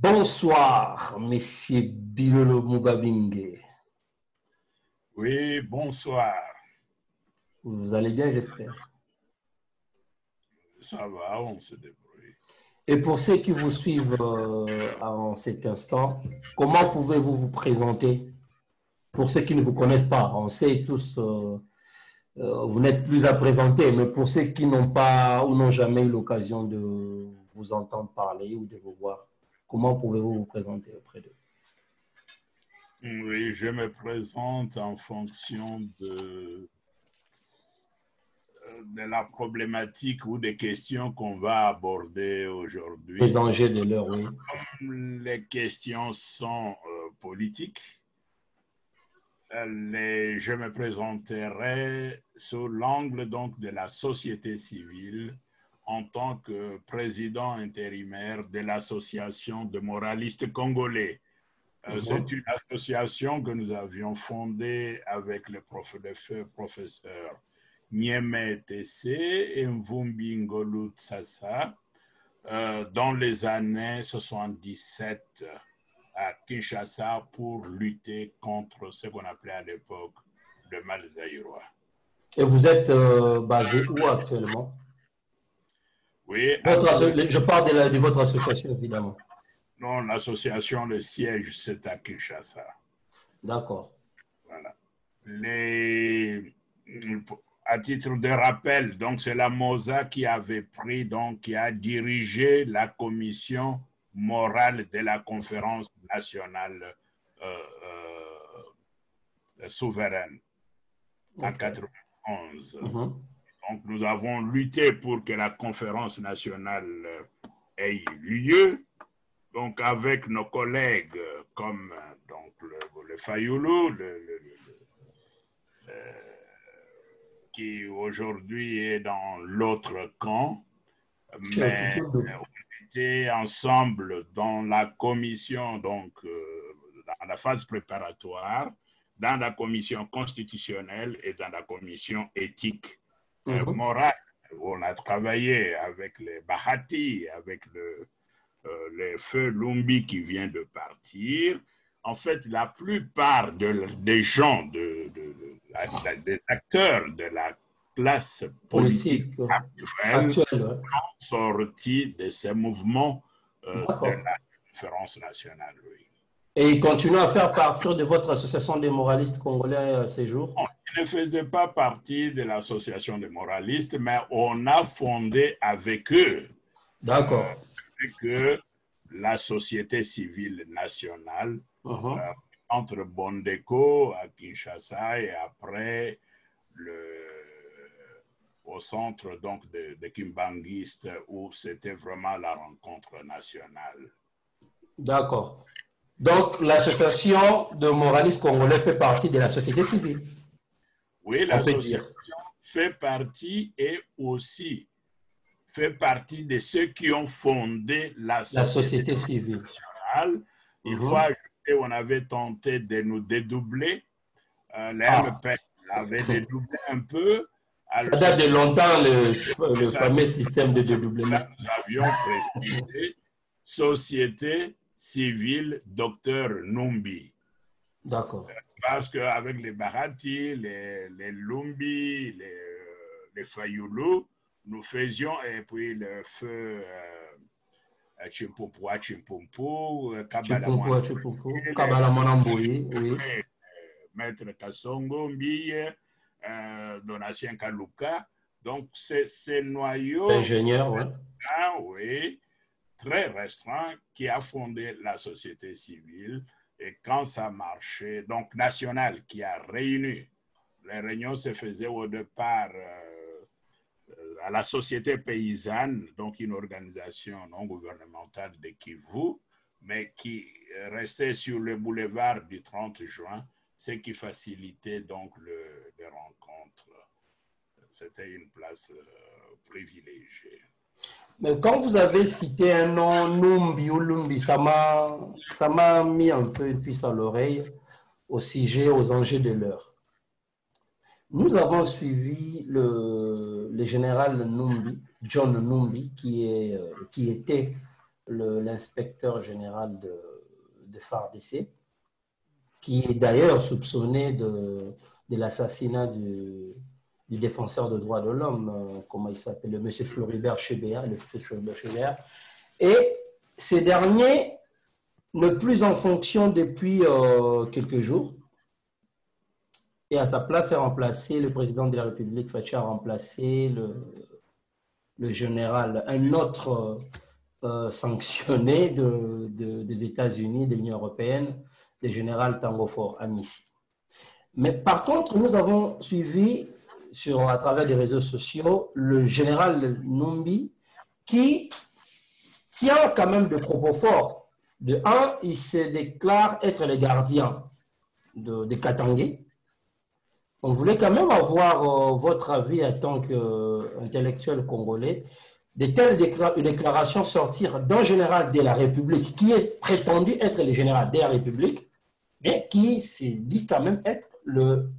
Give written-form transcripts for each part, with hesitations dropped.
Bonsoir, Monsieur Bilolo Mugabingue. Oui, bonsoir. Vous allez bien, j'espère. Ça va, on se débrouille. Et pour ceux qui vous suivent en cet instant, comment pouvez-vous vous présenter? Pour ceux qui ne vous connaissent pas, on sait tous, vous n'êtes plus à présenter, mais pour ceux qui n'ont pas ou n'ont jamais eu l'occasion de vous entendre parler ou de vous voir, comment pouvez-vous vous présenter auprès d'eux? Oui, je me présente en fonction de la problématique ou des questions qu'on va aborder Les aujourd'hui. enjeux de l'heure, oui. Les questions sont politiques. Je me présenterai sous l'angle donc de la société civile en tant que président intérimaire de l'association de moralistes congolais. C'est une association que nous avions fondée avec le professeur Nieme Tessé et Mvumbi Ngolu Tsassa dans les années 77 à Kinshasa pour lutter contre ce qu'on appelait à l'époque le mal zaïrois. Et vous êtes basé où actuellement? Oui, Je parle de votre association, évidemment. non, l'association, le siège, c'est à Kinshasa. D'accord. Voilà. À titre de rappel, donc c'est la MOSA qui avait pris, donc qui a dirigé la commission morale de la conférence nationale souveraine en 1991. Donc nous avons lutté pour que la conférence nationale ait lieu. Donc avec nos collègues comme donc le Fayoulou, qui aujourd'hui est dans l'autre camp, mais on était ensemble dans la commission, donc dans la phase préparatoire, dans la commission constitutionnelle et dans la commission éthique morale. On a travaillé avec les Bahati, avec le feu Lumbi qui vient de partir. En fait, la plupart des gens, des acteurs de la classe politique actuelle sont sortis de ces mouvements de la conférence nationale. Oui. Et ils continuent à faire partie de votre association des moralistes congolais à ces jours? Ils ne faisaient pas partie de l'association des moralistes, mais on a fondé avec eux. D'accord. Que la société civile nationale entre Bondeko à Kinshasa et après au centre donc de Kimbanguiste où c'était vraiment la rencontre nationale. D'accord. Donc l'association de moralistes congolais fait partie de la société civile. Oui, l'association fait partie et aussi fait partie de ceux qui ont fondé la société civile. Il faut ajouter, on avait tenté de nous dédoubler. L'MP avait dédoublé un peu. Ça date de longtemps, le fameux système de dédoublement. Nous avions précisé Société civile Docteur Numbi. D'accord. Parce qu'avec les Barati, les Lumbi, les Fayoulou, nous faisions, et puis le feu Chimpompo, Kabalamanamboye, oui. Maître Kassongo, Mbille, Donatien Kaluka. Donc, ces noyaux ingénieur, oui, très restreint qui a fondé la société civile. Et quand ça marchait, donc national, qui a réuni, les réunions se faisaient au départ à la Société paysanne, donc une organisation non gouvernementale de Kivu, mais qui restait sur le boulevard du 30 juin, ce qui facilitait donc les rencontres. C'était une place privilégiée. Mais quand vous avez cité un nom, Numbi ou Lumbi, ça m'a mis un peu une puce à l'oreille au sujet, aux enjeux de l'heure. Nous avons suivi le général Numbi, John Numbi, qui était l'inspecteur général de FARDC, qui est d'ailleurs soupçonné de l'assassinat du défenseur des droits de l'homme, comment il s'appelle, le monsieur Floribert Chebeya, Et ces derniers, ne plus en fonction depuis quelques jours, et à sa place est remplacé, le président de la République, Fachi, a remplacé le général, un autre sanctionné des États-Unis, de l'Union européenne, le général Tango Faure Amissi. Mais par contre, nous avons suivi à travers les réseaux sociaux le général Numbi qui tient quand même de propos forts. De un, il se déclare être le gardien de Katangé. On voulait quand même avoir votre avis en tant qu'intellectuel congolais. De telles déclarations sortir d'un général de la République qui est prétendu être le général de la République, mais qui se dit quand même être le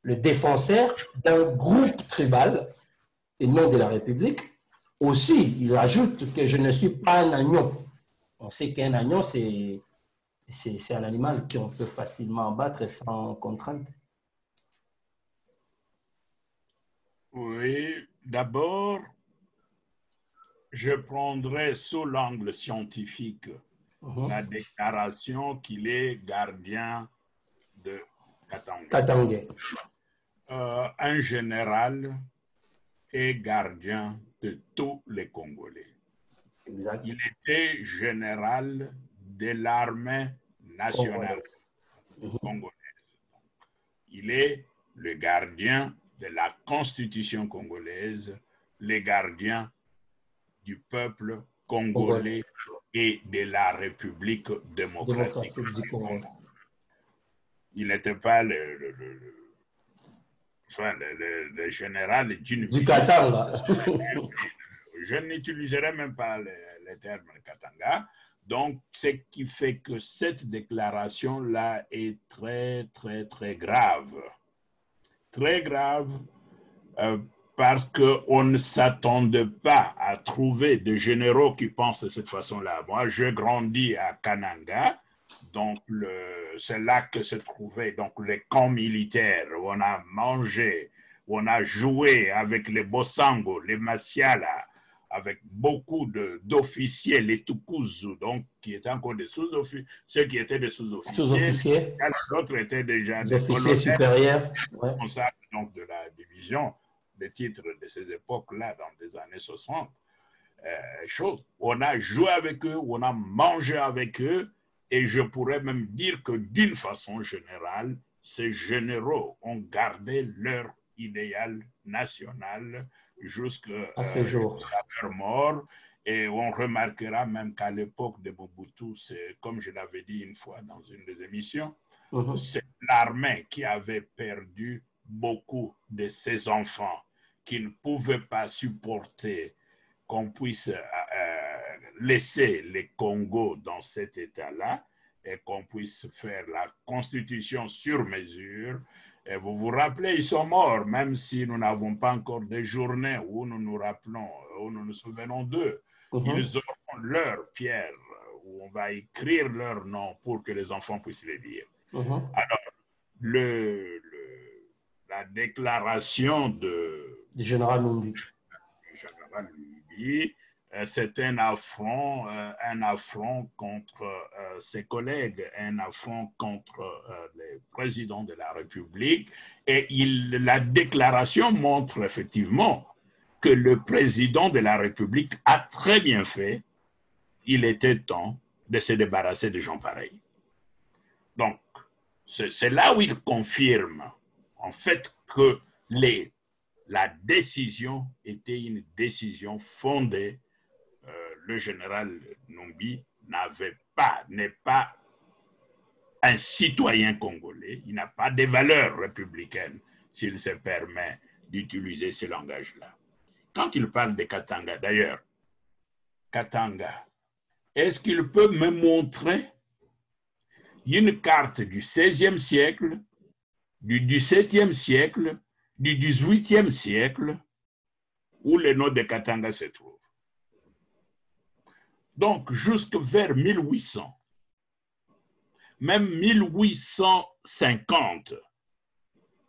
défenseur d'un groupe tribal et non de la République. Aussi, il ajoute que je ne suis pas un agneau. On sait qu'un agneau, c'est un animal qu'on peut facilement abattre sans contrainte. Oui, d'abord, je prendrai sous l'angle scientifique la déclaration qu'il est gardien de Katangé. Un général est gardien de tous les Congolais. Exact. Il était général de l'armée nationale congolaise. Il est le gardien de la Constitution congolaise, le gardien du peuple congolais et de la République démocratique du Congo. Il n'était pas le général du Katanga. Je n'utiliserai même pas le terme Katanga. Donc, ce qui fait que cette déclaration-là est très, très, très grave. Très grave parce qu'on ne s'attendait pas à trouver des généraux qui pensent de cette façon-là. Moi, je grandis à Kananga, donc c'est là que se trouvaient donc, les camps militaires où on a mangé, où on a joué avec les Bosango, les Masiala, avec beaucoup d'officiers, les Tukuzu, donc qui étaient encore des sous-officiers, ceux qui étaient des sous-officiers, d'autres étaient déjà des officiers supérieurs, responsables donc, de la division des titres de ces époques-là, dans les années 60. On a joué avec eux, on a mangé avec eux, et je pourrais même dire que d'une façon générale, ces généraux ont gardé leur idéal national jusqu'à leur mort. Et on remarquera même qu'à l'époque de Mobutu, c'est comme je l'avais dit une fois dans une des émissions, c'est l'armée qui avait perdu beaucoup de ses enfants, qui ne pouvaient pas supporter qu'on puisse laisser les Congos dans cet état-là et qu'on puisse faire la constitution sur mesure. Et vous vous rappelez, ils sont morts, même si nous n'avons pas encore des journées où nous nous rappelons, où nous nous souvenons d'eux. Ils auront leur pierre, où on va écrire leur nom pour que les enfants puissent les lire. Alors, la déclaration du général Numbi. C'est un affront contre ses collègues, un affront contre le président de la République. Et la déclaration montre effectivement que le président de la République a très bien fait. Il était temps de se débarrasser de gens pareils. Donc, c'est là où il confirme en fait que la décision était une décision fondée. Le général Numbi n'est pas un citoyen congolais, il n'a pas de valeurs républicaines s'il se permet d'utiliser ce langage-là. Quand il parle de Katanga, d'ailleurs, Katanga, est-ce qu'il peut me montrer une carte du XVIe siècle, du XVIIe siècle, du XVIIIe siècle, où le nom de Katanga se trouve? Donc, jusque vers 1800, même 1850,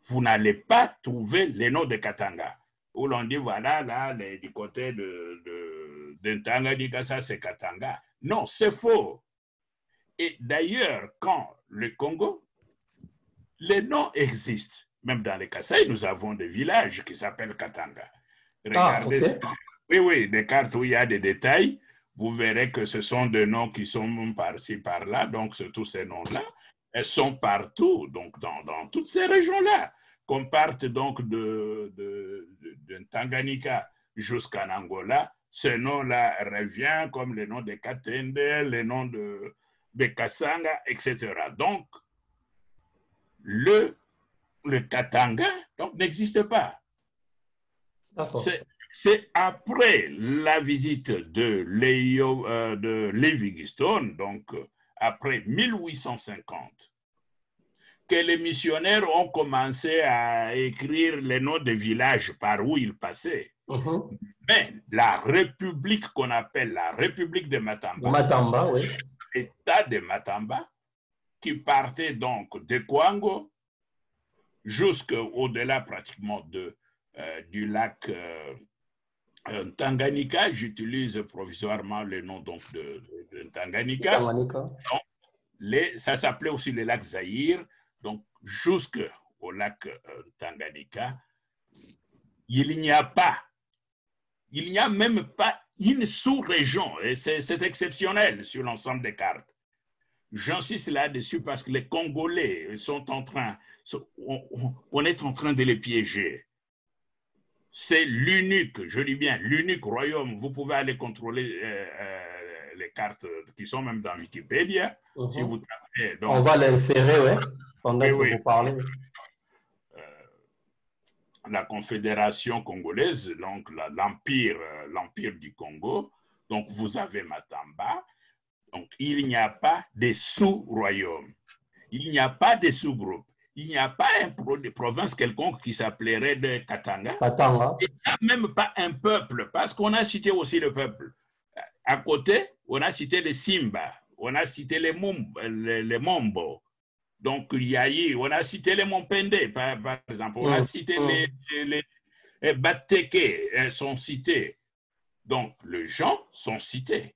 vous n'allez pas trouver les noms de Katanga. Où l'on dit, voilà, là, du côté de Tanganyika, ça c'est Katanga. Non, c'est faux. Et d'ailleurs, quand le Congo, les noms existent. Même dans les Kasaï, nous avons des villages qui s'appellent Katanga. Regardez, oui, des cartes où il y a des détails, vous verrez que ce sont des noms qui sont par-ci, par-là. Donc, tous ces noms-là, elles sont partout, donc dans toutes ces régions-là. Qu'on parte donc de Tanganyika jusqu'en Angola, ce nom-là revient comme les noms de Katende, les noms de Kasanga, etc. Donc, le Katanga n'existe pas. C'est après la visite de Livingstone, donc après 1850, que les missionnaires ont commencé à écrire les noms des villages par où ils passaient. Mais la république qu'on appelle la République de Matamba, oui. l'État de Matamba, qui partait donc de Kwango jusqu'au-delà pratiquement du lac Tanganyika. J'utilise provisoirement le nom donc de Tanganyika. Donc, ça s'appelait aussi le lac Zaïre. Donc, jusqu'au lac Tanganyika, il n'y a même pas une sous-région. Et c'est exceptionnel sur l'ensemble des cartes. J'insiste là-dessus parce que les Congolais on est en train de les piéger. C'est l'unique, je dis bien, l'unique royaume. Vous pouvez aller contrôler les cartes qui sont même dans Wikipédia. Si vous tapez, donc, on va l'insérer, oui, pendant que vous parlez. La Confédération congolaise, donc l'Empire du Congo. Donc, vous avez Matamba. Donc, il n'y a pas de sous-royaume. Il n'y a pas de sous-groupe. Il n'y a pas une province quelconque qui s'appellerait de Katanga. Il n'y a même pas un peuple, parce qu'on a cité aussi le peuple. À côté, on a cité les Simba, on a cité les Mombo. Donc, on a cité les Mompende, par exemple. On a cité les Bateke, sont cités. Donc, les gens sont cités.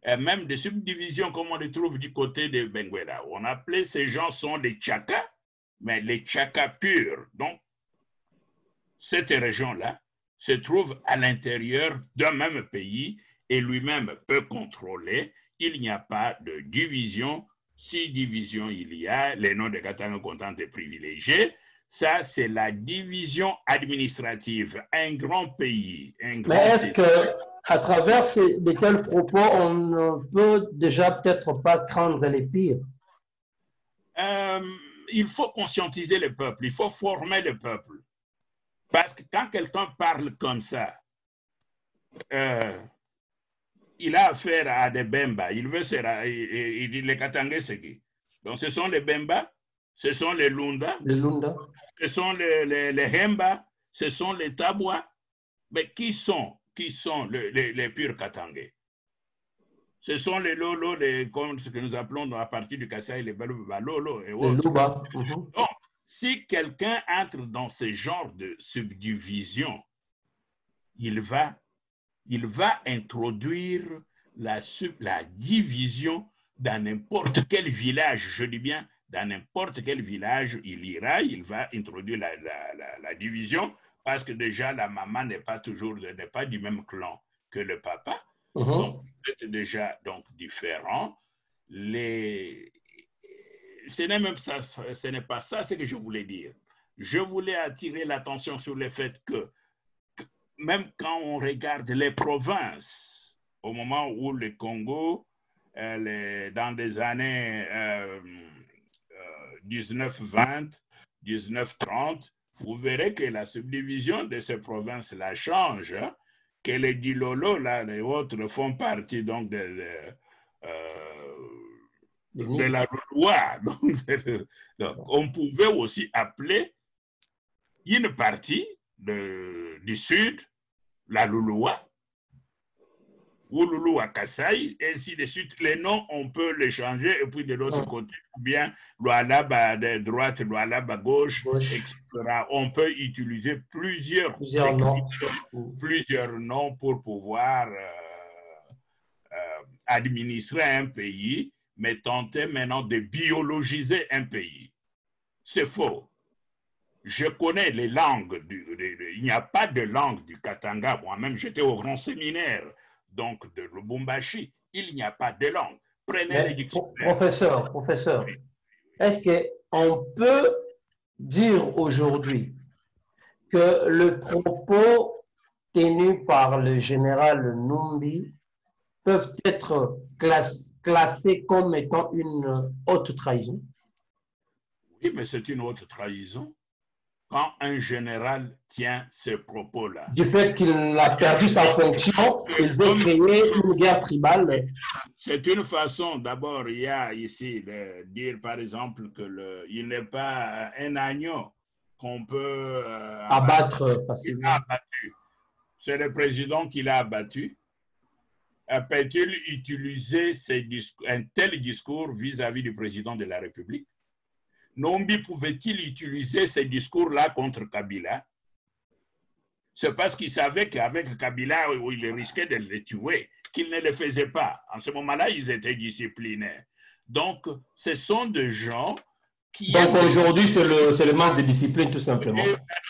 Et même des subdivisions comme on les trouve du côté de Benguela. On appelait ces gens sont les Tchaka, mais les Tchaka purs. Donc, cette région-là se trouve à l'intérieur d'un même pays et lui-même peut contrôler. Il n'y a pas de division. Si division il y a, les noms de Katanga content et privilégiés. Ça, c'est la division administrative. Un grand pays. Mais est-ce qu'à travers de tels propos, on ne peut déjà peut-être pas craindre les pires? Il faut conscientiser le peuple. Il faut former le peuple. Parce que quand quelqu'un parle comme ça, il a affaire à des Bemba. Il dit les Katangais, c'est qui? Donc, ce sont les Bemba, ce sont les Lunda, ce sont les Hemba, ce sont les Tabwa. Mais qui sont les purs Katangais? Ce sont les Lolo, comme ce que nous appelons à partir du Kasaï, les Balolo et autres. Donc, si quelqu'un entre dans ce genre de subdivision, il va introduire la division dans n'importe quel village. Je dis bien, dans n'importe quel village il va introduire la division parce que déjà la maman n'est pas du même clan que le papa. Donc, c'est déjà différent. Ce n'est pas ça ce que je voulais dire. Je voulais attirer l'attention sur le fait que même quand on regarde les provinces, au moment où le Congo, dans les années 1920, 1930, vous verrez que la subdivision de ces provinces-là change, hein, que les Dilolo, là, les autres font partie donc de la loi. Donc, on pouvait aussi appeler une partie du Sud la Louloua, Ouloulou à Kassai, et ainsi de suite. Les noms, on peut les changer, et puis de l'autre côté, ou bien Lualab à droite, Lualab à gauche, etc. On peut utiliser plusieurs noms pour pouvoir administrer un pays, mais tenter maintenant de biologiser un pays. C'est faux. Je connais les langues, il n'y a pas de langue du Katanga. Moi-même, j'étais au grand séminaire donc de Lubumbashi. Il n'y a pas de langue. Prenez les dictionnaires. Professeur, est-ce qu'on peut dire aujourd'hui que le propos tenu par le général Numbi peuvent être classés comme étant une haute trahison? Oui, mais c'est une haute trahison. Quand un général tient ce propos-là. Du fait qu'il a perdu sa fonction, il veut créer une guerre tribale. C'est une façon, d'abord, il y a ici de dire, par exemple, il n'est pas un agneau qu'on peut abattre facilement. C'est le président qui l'a abattu. Peut-il utiliser un tel discours vis-à-vis du président de la République? Numbi pouvait-il utiliser ces discours-là contre Kabila? C'est parce qu'il savait qu'avec Kabila, il risquait de le tuer, qu'il ne le faisait pas. En ce moment-là, ils étaient disciplinés. Donc, ce sont des gens qui... Donc aujourd'hui, c'est le manque de discipline, tout simplement.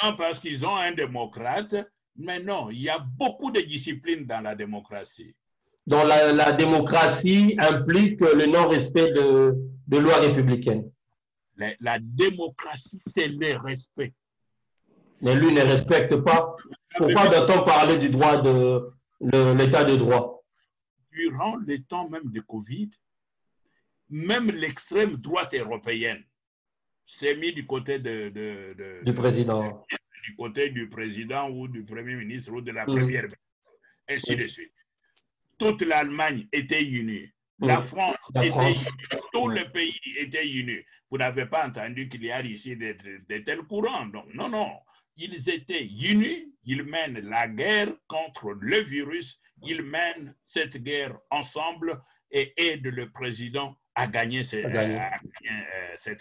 Non, parce qu'ils ont un démocrate, mais non, il y a beaucoup de discipline dans la démocratie. Donc la démocratie implique le non-respect de lois républicaines. La démocratie, c'est le respect. Mais lui ne respecte pas. Pourquoi doit-on parler du droit l'état de droit? Durant le temps même de Covid, même l'extrême droite européenne s'est mise du côté du président. Du côté du président ou du premier ministre ou de la première ministre, ainsi de suite. Toute l'Allemagne était unie. La France était unie. Tous les pays étaient unis. Vous n'avez pas entendu qu'il y a ici de tels courants. Donc, non, non. Ils étaient unis. Ils mènent la guerre contre le virus. Ils mènent cette guerre ensemble et aident le président à gagner cette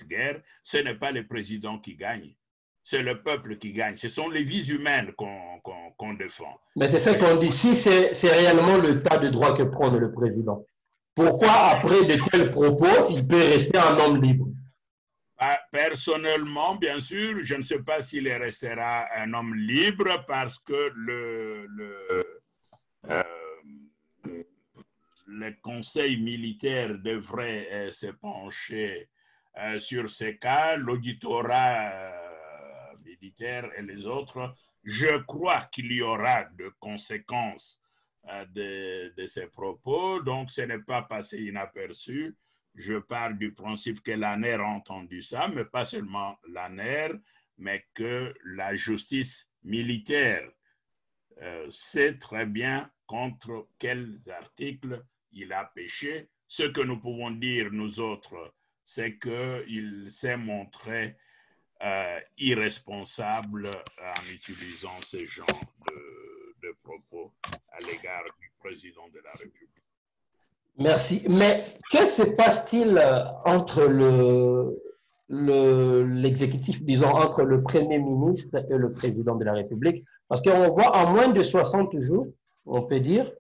guerre. Ce n'est pas le président qui gagne. C'est le peuple qui gagne. Ce sont les vies humaines qu'on défend. Mais c'est ça qu'on dit. Si c'est réellement l'état de droit que prône le président, pourquoi après de tels propos, il peut rester un homme libre? Personnellement, bien sûr, je ne sais pas s'il restera un homme libre parce que le conseil militaire devrait se pencher sur ces cas, l'auditorat militaire et les autres. Je crois qu'il y aura de conséquences de ces propos, donc ce n'est pas passé inaperçu. Je parle du principe que l'ANER a entendu ça, mais pas seulement l'ANER, mais que la justice militaire sait très bien contre quels articles il a péché. Ce que nous pouvons dire, nous autres, c'est qu'il s'est montré irresponsable en utilisant ce genre de propos à l'égard du président de la République. Merci. Mais que se passe-t-il entre l'exécutif, disons, entre le Premier ministre et le président de la République? Parce qu'on voit en moins de 60 jours, on peut dire,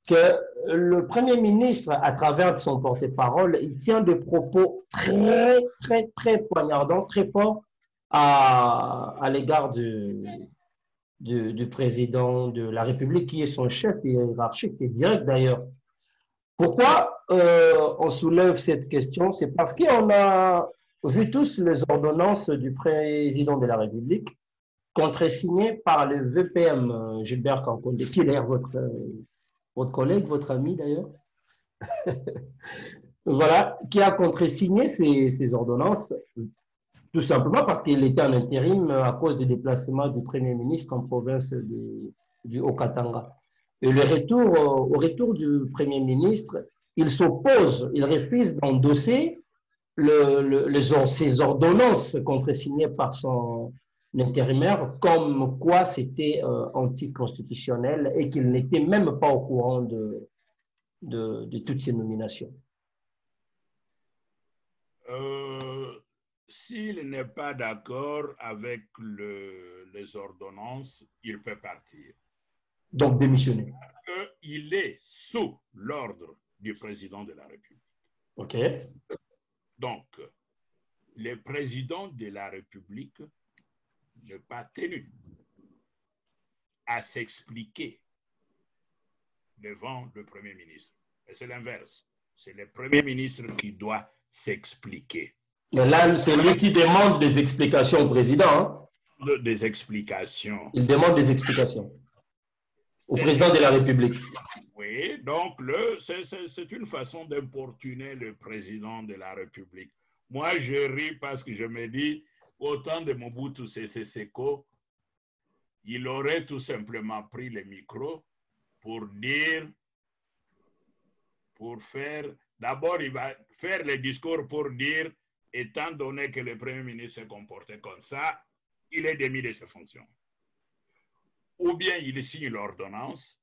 que le Premier ministre, à travers son porte-parole, il tient des propos très, très, très poignardants, très forts à l'égard du président de la République, qui est son chef hiérarchique, qui est direct d'ailleurs. Pourquoi on soulève cette question? C'est parce qu'on a vu tous les ordonnances du président de la République contresignées par le VPM Gilbert Kankonde, qui est d'ailleurs votre collègue, votre ami d'ailleurs. Voilà, qui a contresigné ces ordonnances, tout simplement parce qu'il était en intérim à cause du déplacement du Premier ministre en province du Haut-Katanga. Et au retour du Premier ministre, il s'oppose, il refuse d'endosser ces ordonnances contresignées par son intérimaire, comme quoi c'était anticonstitutionnel et qu'il n'était même pas au courant de toutes ces nominations? S'il n'est pas d'accord avec les ordonnances, il peut partir. Donc démissionner. Il est sous l'ordre du président de la République. OK. Donc, le président de la République n'est pas tenu à s'expliquer devant le Premier ministre. Et c'est l'inverse. C'est le Premier ministre qui doit s'expliquer. Mais là, c'est lui qui demande des explications au président. Hein? Des explications. Il demande des explications au président de la République. Oui, donc c'est une façon d'importuner le président de la République. Moi, je ris parce que je me dis, au temps de Mobutu Sese Seko, il aurait tout simplement pris le micro pour dire, pour faire, d'abord il va faire le discours pour dire, étant donné que le Premier ministre se comportait comme ça, il est démis de ses fonctions. Ou bien il signe l'ordonnance,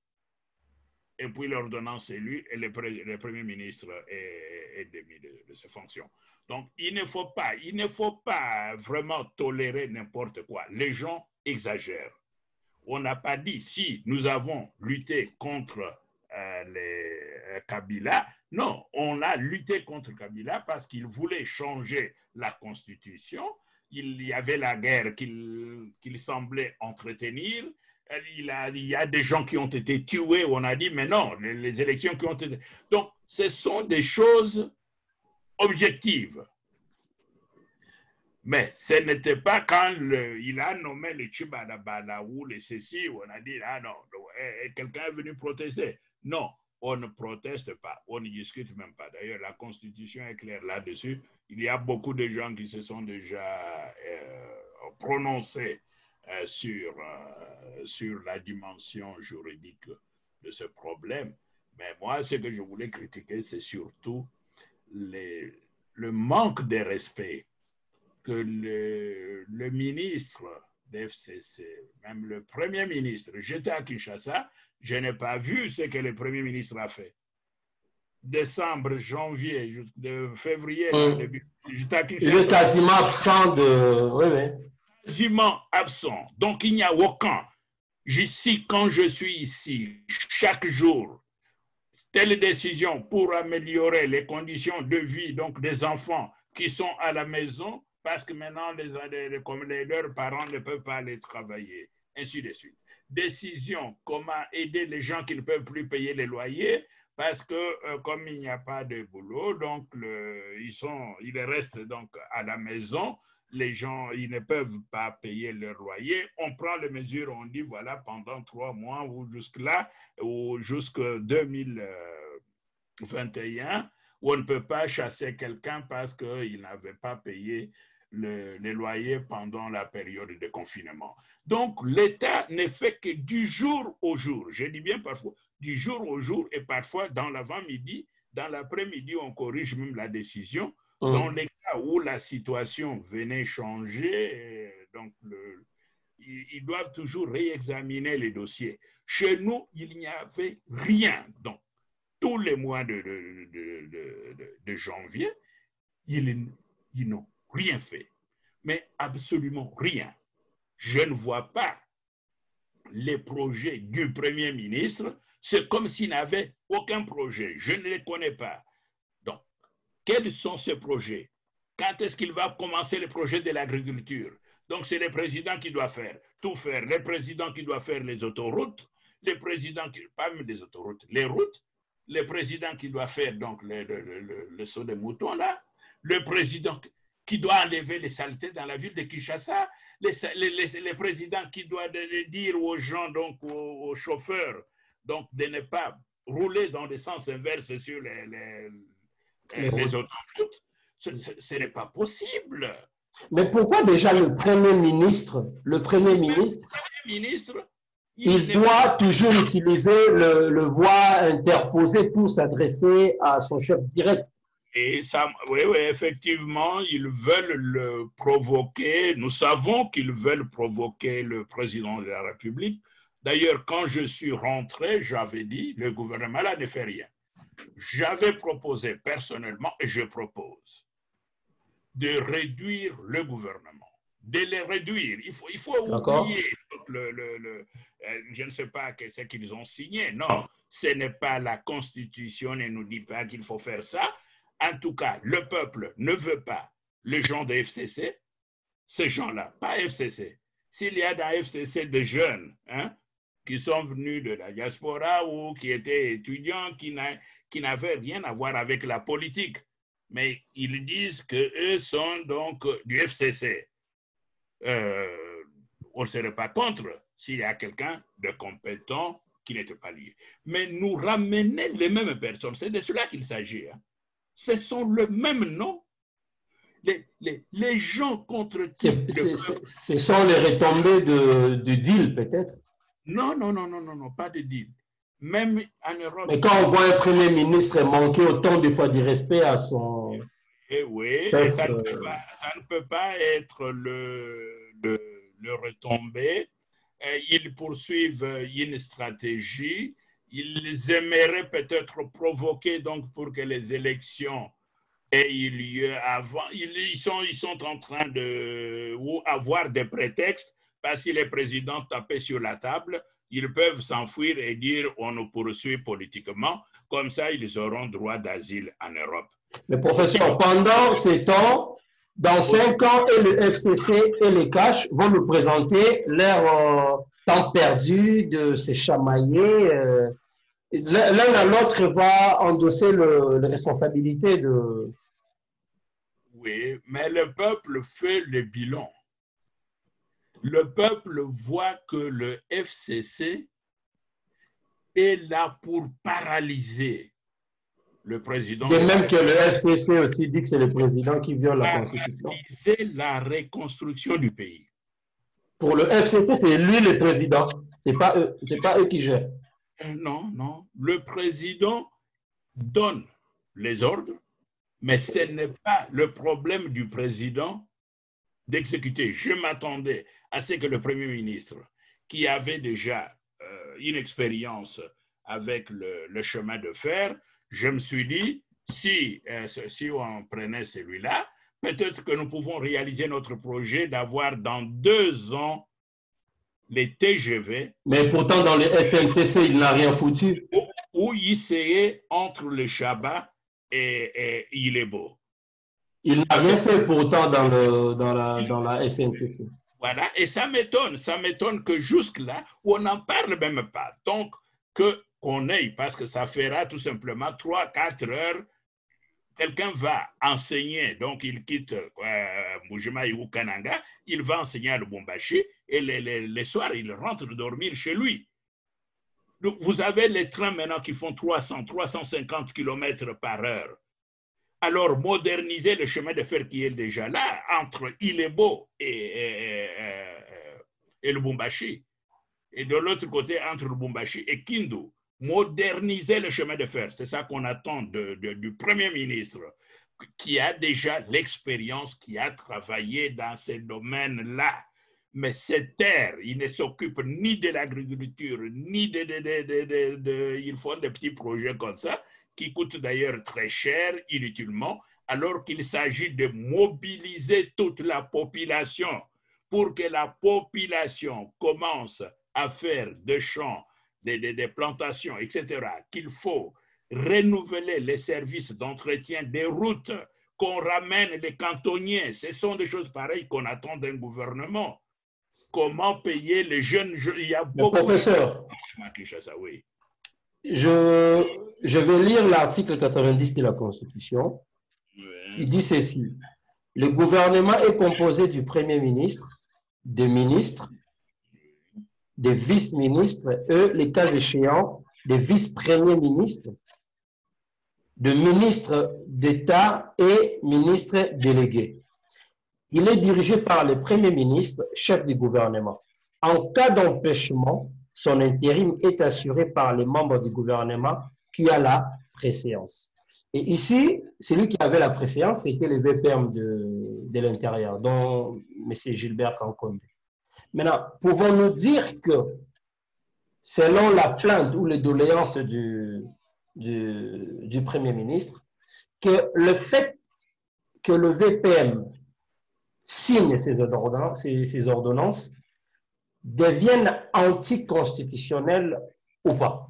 et puis l'ordonnance est lue, et le Premier ministre est démis de ses fonctions. Donc, il ne faut pas vraiment tolérer n'importe quoi. Les gens exagèrent. On n'a pas dit, si nous avons lutté contre les Kabila, non, on a lutté contre Kabila parce qu'il voulait changer la constitution. Il y avait la guerre qu'il semblait entretenir. Il y a des gens qui ont été tués, on a dit, mais non, les élections qui ont été... Donc, ce sont des choses objectives. Mais ce n'était pas quand il a nommé le Chibadabala ou le ceci, on a dit, ah non, quelqu'un est venu protester. Non, on ne proteste pas, on ne discute même pas. D'ailleurs, la Constitution est claire là-dessus. Il y a beaucoup de gens qui se sont déjà prononcés sur la dimension juridique de ce problème. Mais moi, ce que je voulais critiquer, c'est surtout le manque de respect que le ministre d'FCC, même le Premier ministre, j'étais à Kinshasa, je n'ai pas vu ce que le Premier ministre a fait. Décembre, janvier, de février, j'étais à Kinshasa. Il est quasiment absent de... Oui. Quasiment absent. Donc, il n'y a aucun. Ici, quand je suis ici, chaque jour, telle décision pour améliorer les conditions de vie donc des enfants qui sont à la maison, parce que maintenant, leurs parents ne peuvent pas aller travailler, ainsi de suite. Décision, comment aider les gens qui ne peuvent plus payer les loyers, parce que comme il n'y a pas de boulot, donc ils restent donc à la maison, les gens, ils ne peuvent pas payer leur loyer. On prend les mesures, on dit, voilà, pendant 3 mois ou jusque-là, ou jusqu'en 2021, où on ne peut pas chasser quelqu'un parce qu'il n'avait pas payé les loyers pendant la période de confinement. Donc, l'État ne fait que du jour au jour. Je dis bien parfois du jour au jour et parfois dans l'avant-midi, dans l'après-midi, on corrige même la décision. Dans les cas où la situation venait changer, donc ils doivent toujours réexaminer les dossiers. Chez nous, il n'y avait rien. Donc, tous les mois de janvier, ils n'ont rien fait. Mais absolument rien. Je ne vois pas les projets du Premier ministre. C'est comme s'il n'avait aucun projet. Je ne les connais pas. Donc, quels sont ces projets? Quand est-ce qu'il va commencer le projet de l'agriculture? Donc, c'est le président qui doit tout faire. Le président qui doit faire les autoroutes, le président qui, pas même les autoroutes, les routes, le président qui doit faire donc le saut des moutons là, le président qui doit enlever les saletés dans la ville de Kinshasa, le président qui doit dire aux gens, donc aux chauffeurs, donc de ne pas rouler dans le sens inverse sur les autoroutes. Ce n'est pas possible. Mais pourquoi déjà le Premier ministre, il doit toujours utiliser le voie interposée pour s'adresser à son chef direct? Et ça, oui, effectivement, ils veulent le provoquer. Nous savons qu'ils veulent provoquer le président de la République. D'ailleurs, quand je suis rentré, j'avais dit, le gouvernement là ne fait rien. J'avais proposé personnellement, et je propose, de réduire le gouvernement, de les réduire. Il faut oublier je ne sais pas ce qu'ils ont signé. Non, ce n'est pas la Constitution, ne nous dit pas qu'il faut faire ça. En tout cas, le peuple ne veut pas les gens de FCC, ces gens-là, pas FCC. S'il y a dans FCC des jeunes qui sont venus de la diaspora ou qui étaient étudiants, qui n'avaient rien à voir avec la politique, mais ils disent qu'eux sont donc du FCC. On ne serait pas contre s'il y a quelqu'un de compétent qui n'était pas lié. Mais nous ramener les mêmes personnes, c'est de cela qu'il s'agit. Ce sont le même nom. Les gens contre qui... Ce sont les retombées du deal, peut-être? Non, pas de deal. Même en Europe... Mais quand on voit un Premier ministre manquer autant de fois du respect à son... oui, et ça ne peut pas être le retombé. Ils poursuivent une stratégie. Ils aimeraient peut-être provoquer donc pour que les élections aient eu lieu avant. Ils sont en train de avoir des prétextes parce que les présidents tapaient sur la table. Ils peuvent s'enfuir et dire on nous poursuit politiquement. Comme ça, ils auront droit d'asile en Europe. Mais professeur, pendant ces temps, dans 5 ans, et le FCC et les CACH vont nous présenter leur temps perdu de se chamailler. L'un à l'autre va endosser les responsabilités de... Oui, mais le peuple fait le bilan. Le peuple voit que le FCC est là pour paralyser le président. De même que le FCC aussi dit que c'est le président qui viole la Constitution. Paralyser la reconstruction du pays. Pour le FCC, c'est lui le président. C'est pas eux qui gèrent. Non. Le président donne les ordres, mais ce n'est pas le problème du président d'exécuter. Je m'attendais à ce que le Premier ministre, qui avait déjà une expérience avec le chemin de fer, je me suis dit, si on prenait celui-là, peut-être que nous pouvons réaliser notre projet d'avoir dans 2 ans les TGV. Mais pourtant, dans les SNCC, il n'a rien foutu. Ou ICE entre le Chabat et Ilebo. Il n'a rien fait pourtant dans la SNCC. Voilà, et ça m'étonne que jusque-là, on n'en parle même pas. Donc, qu'on ait, parce que ça fera tout simplement 3-4 heures, quelqu'un va enseigner, donc il quitte Mbuji-Mayi ou Kananga, il va enseigner à Lubumbashi, et les soirs, il rentre dormir chez lui. Donc, vous avez les trains maintenant qui font 300-350 km par heure. Alors, moderniser le chemin de fer qui est déjà là, entre Ilebo et Lubumbashi, et de l'autre côté, entre Lubumbashi et Kindu, moderniser le chemin de fer. C'est ça qu'on attend du Premier ministre, qui a déjà l'expérience, qui a travaillé dans ces domaines-là. Mais cette terre, il ne s'occupe ni de l'agriculture, ni ils font des petits projets comme ça, qui coûtent d'ailleurs très cher, inutilement, alors qu'il s'agit de mobiliser toute la population pour que la population commence à faire des champs, des plantations, etc., qu'il faut renouveler les services d'entretien des routes, qu'on ramène les cantonniers. Ce sont des choses pareilles qu'on attend d'un gouvernement. Comment payer les jeunes? Il y a beaucoup professeur, oui. Je vais lire l'article 90 de la Constitution qui dit ceci. Le gouvernement est composé du Premier ministre, des ministres, des vice-ministres et, les cas échéants, des vice-premiers ministres, de ministres d'État et ministres délégués. Il est dirigé par le Premier ministre, chef du gouvernement. En cas d'empêchement, son intérim est assuré par les membres du gouvernement qui a la préséance. Et ici, celui qui avait la préséance, c'était le VPM de l'Intérieur, dont M. Gilbert Kankonde. Maintenant, pouvons-nous dire que, selon la plainte ou les doléances du du Premier ministre, que le fait que le VPM signe ces ordonnances deviennent anticonstitutionnelles ou pas?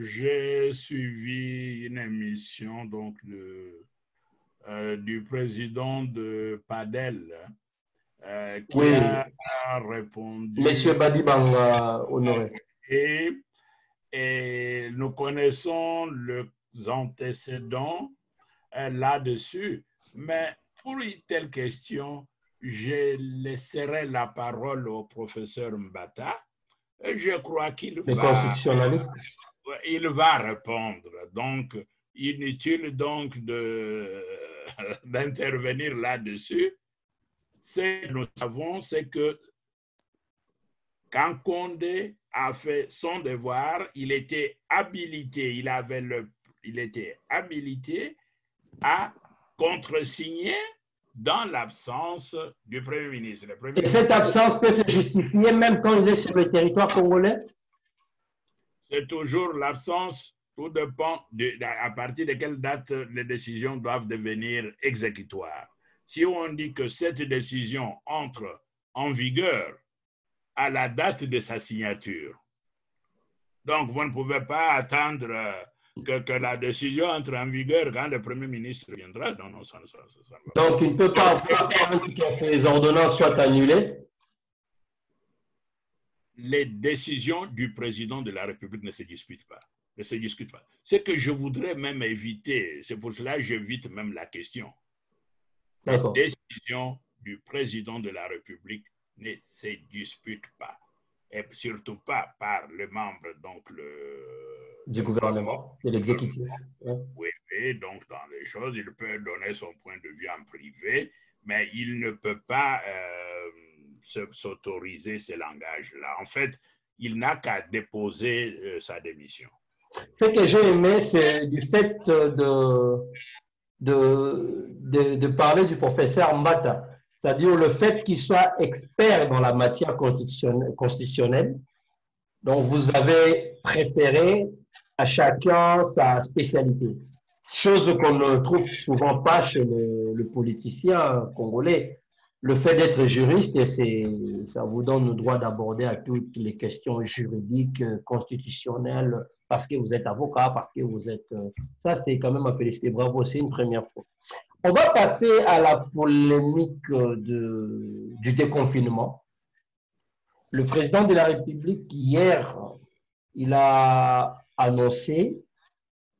J'ai suivi une émission donc, du président de PADEL qui Oui, a répondu. Monsieur Badibang Honoré. Et nous connaissons les antécédents là-dessus, mais pour une telle question, je laisserai la parole au professeur Mbata. Je crois qu'il va répondre. Donc, inutile donc d'intervenir là-dessus. Ce que nous savons, c'est que quand Condé a fait son devoir, il était habilité, il était habilité à contresigner dans l'absence du Premier ministre. Et cette absence peut se justifier même quand il est sur le territoire congolais? C'est toujours l'absence, tout dépend à partir de quelle date les décisions doivent devenir exécutoires. Si on dit que cette décision entre en vigueur à la date de sa signature, donc vous ne pouvez pas attendre que la décision entre en vigueur quand le Premier ministre viendra. Non, non, ça. Donc, il ne peut pas attendre que ces ordonnances soient annulées? Les décisions du président de la République ne se discutent pas. Ce que je voudrais même éviter, c'est pour cela que j'évite même la question. Les décisions du président de la République ne se disputent pas. Et surtout pas par le membre donc du gouvernement, de l'exécutif. Oui, et donc dans les choses, il peut donner son point de vue en privé, mais il ne peut pas s'autoriser ce langage-là. En fait, il n'a qu'à déposer sa démission. Ce que j'ai aimé, c'est du fait de parler du professeur Mbata, c'est-à-dire le fait qu'il soit expert dans la matière constitutionnelle. Donc, vous avez préféré à chacun sa spécialité, chose qu'on ne trouve souvent pas chez le politicien congolais. Le fait d'être juriste, ça vous donne le droit d'aborder à toutes les questions juridiques, constitutionnelles, parce que vous êtes avocat, parce que vous êtes... Ça, c'est quand même à féliciter. Bravo, c'est une première fois. On va passer à la polémique du déconfinement. Le président de la République, hier, il a annoncé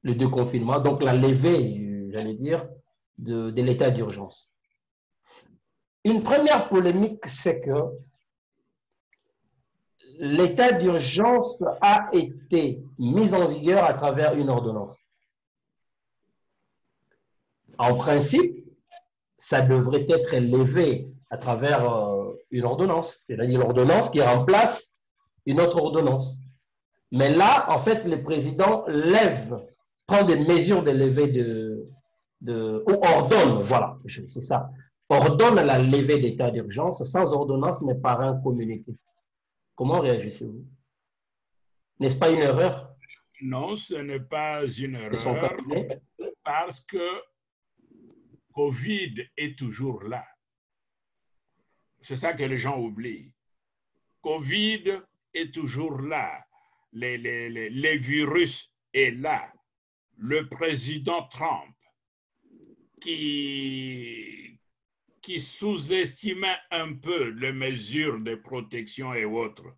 le déconfinement, donc la levée, j'allais dire, de l'état d'urgence. Une première polémique, c'est que l'état d'urgence a été mis en vigueur à travers une ordonnance. En principe, ça devrait être levé à travers une ordonnance, c'est-à-dire l'ordonnance qui remplace une autre ordonnance. Mais là, en fait, le président prend des mesures de levée ou ordonne, voilà, c'est ça, ordonne la levée d'état d'urgence sans ordonnance, mais par un communiqué. Comment réagissez-vous? N'est-ce pas une erreur? Non, ce n'est pas une erreur parce que Covid est toujours là. C'est ça que les gens oublient. Covid est toujours là. Les virus est là. Le président Trump, qui sous-estimait un peu les mesures de protection et autres.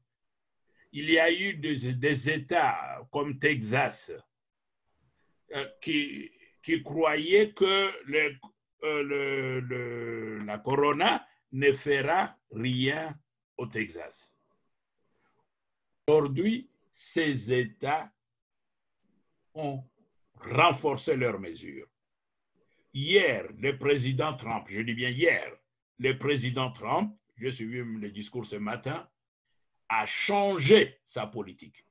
Il y a eu des États comme Texas qui croyaient que la corona ne fera rien au Texas. Aujourd'hui, ces États ont renforcé leurs mesures. Hier, le président Trump, je dis bien hier, le président Trump, j'ai suivi le discours ce matin, a changé sa politique.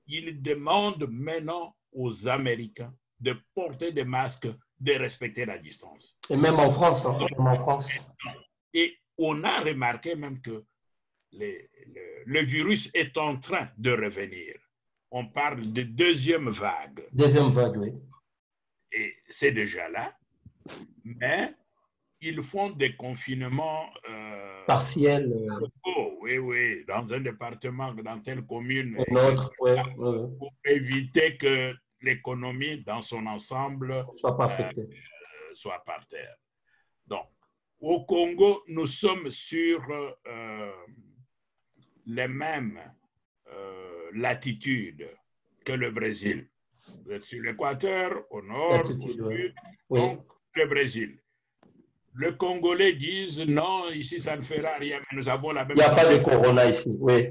Il demande maintenant aux Américains de porter des masques, de respecter la distance. Et même en France, hein, même en France. Et on a remarqué même que le virus est en train de revenir. on parle de deuxième vague. Deuxième vague, oui. Et c'est déjà là. Mais ils font des confinements partiels. Oui, oui, dans un département, dans telle commune, Autre, ouais, pour éviter que l'économie dans son ensemble soit pas affectée. Soit par terre. Donc, au Congo, nous sommes sur les mêmes latitudes que le Brésil. Vous êtes sur l'équateur, au nord, au sud, oui. Donc le Brésil. Les Congolais disent non, ici ça ne fera rien, mais nous avons la même. Il n'y a pas de corona ici, oui.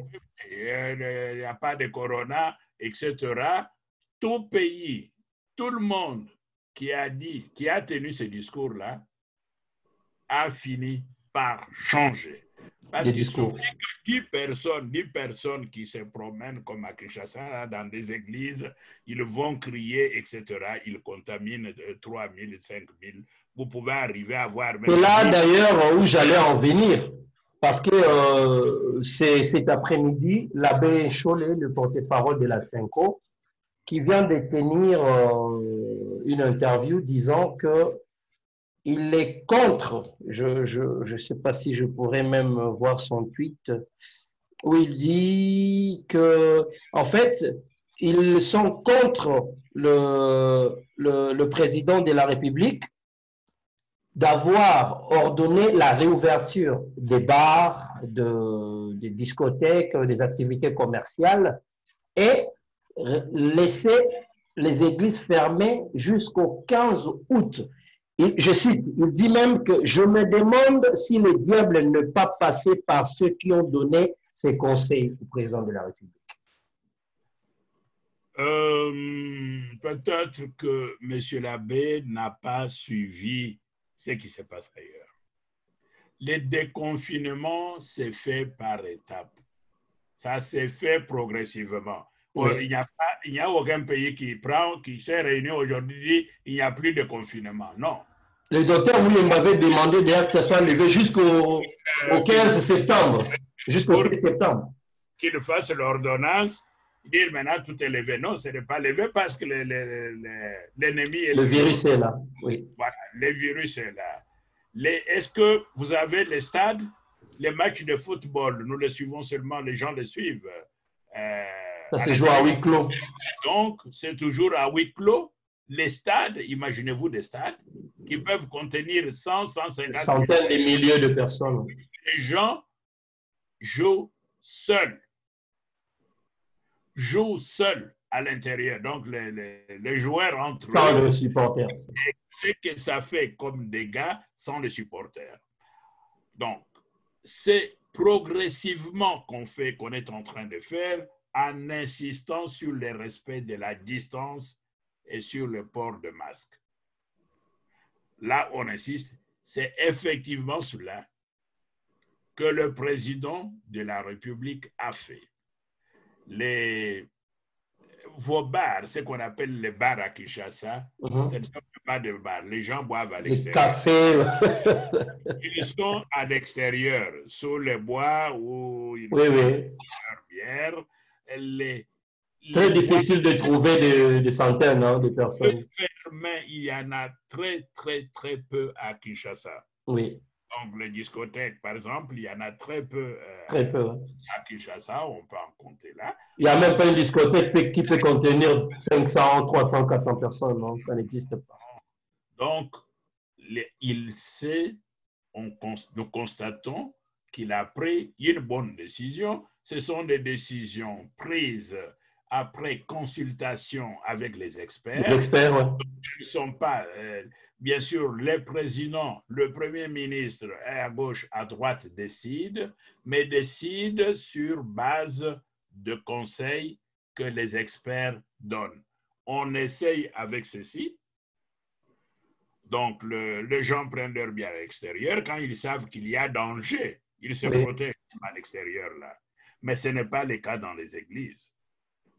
Il n'y a pas de corona, etc. Tout pays, tout le monde qui a tenu ce discours-là, a fini par changer. Parce qu'il suffit que 10 personnes qui se promènent comme à Kinshasa, dans des églises, ils vont crier, etc. Ils contaminent 3 000, 5 000. Vous pouvez arriver à voir... C'est là d'ailleurs où j'allais en venir. Parce que c'est cet après-midi, l'abbé Cholet, le porte-parole de la Cinco, qui vient de tenir une interview disant que il est contre, je ne sais pas si je pourrais même voir son tweet, où il dit que, en fait, ils sont contre le président de la République d'avoir ordonné la réouverture des bars, des discothèques, des activités commerciales et laisser les églises fermées jusqu'au 15 août. Je cite, il dit même que je me demande si le diable n'est pas passé par ceux qui ont donné ces conseils au président de la République. Peut-être que M. l'abbé n'a pas suivi ce qui se passe ailleurs. Le déconfinement s'est fait par étapes. Ça s'est fait progressivement. Oui. Il n'y a aucun pays qui s'est réuni aujourd'hui, il n'y a plus de confinement. Non. Le docteur Mouye m'avait demandé d'ailleurs que ça soit levé jusqu'au 15 septembre. Jusqu'au 7 septembre. Qu'il fasse l'ordonnance, dire maintenant tout est levé. Non, ce n'est pas levé parce que l'ennemi est... Le virus est là, oui. Voilà, le virus est là. Est-ce que vous avez les stades? Les matchs de football, nous les suivons seulement, les gens les suivent. Ça se joue à huis clos. Donc, c'est toujours à huis clos. Les stades, imaginez-vous des stades qui peuvent contenir 100, 150... centaines de milliers de personnes. Les gens jouent seuls. Jouent seuls à l'intérieur. Donc, les joueurs entre eux... Sans les supporters. Ce que ça fait comme dégâts sans les supporters. Donc, c'est progressivement qu'on est en train de faire en insistant sur le respect de la distance et sur le port de masque. Là, on insiste, c'est effectivement cela que le président de la République a fait. Vos bars, ce qu'on appelle les bars à Kinshasa, ce ne sont pas des bars. Les gens boivent à l'extérieur. Ils sont à l'extérieur, sous les bois où ils boivent leur bière. Très difficile de trouver des centaines de personnes. Mais il y en a très, très, très peu à Kinshasa. Oui. Donc, les discothèques, par exemple, il y en a très peu, à Kinshasa, on peut en compter là. Il n'y a même pas une discothèque qui peut contenir 500, 300, 400 personnes, non, ça n'existe pas. Donc, nous constatons qu'il a pris une bonne décision. Ce sont des décisions prises après consultation avec les experts. Les experts, oui. Ils ne sont pas... bien sûr, les présidents, le premier ministre à gauche, à droite décident, mais décident sur base de conseils que les experts donnent. On essaye avec ceci. Donc, les gens prennent leur bien à l'extérieur. Quand ils savent qu'il y a danger, ils se protègent à l'extérieur là. Mais ce n'est pas le cas dans les églises.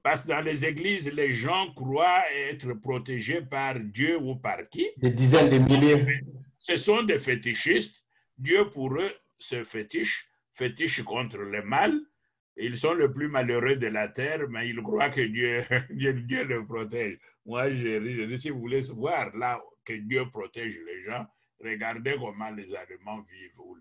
Parce que dans les églises, les gens croient être protégés par Dieu ou par qui? Des dizaines de milliers. Ce sont des fétichistes. Dieu, pour eux, se fétiche contre le mal. Ils sont les plus malheureux de la terre, mais ils croient que Dieu, Dieu le protège. Moi, si vous voulez voir là que Dieu protège les gens, regardez comment les Allemands vivent, ou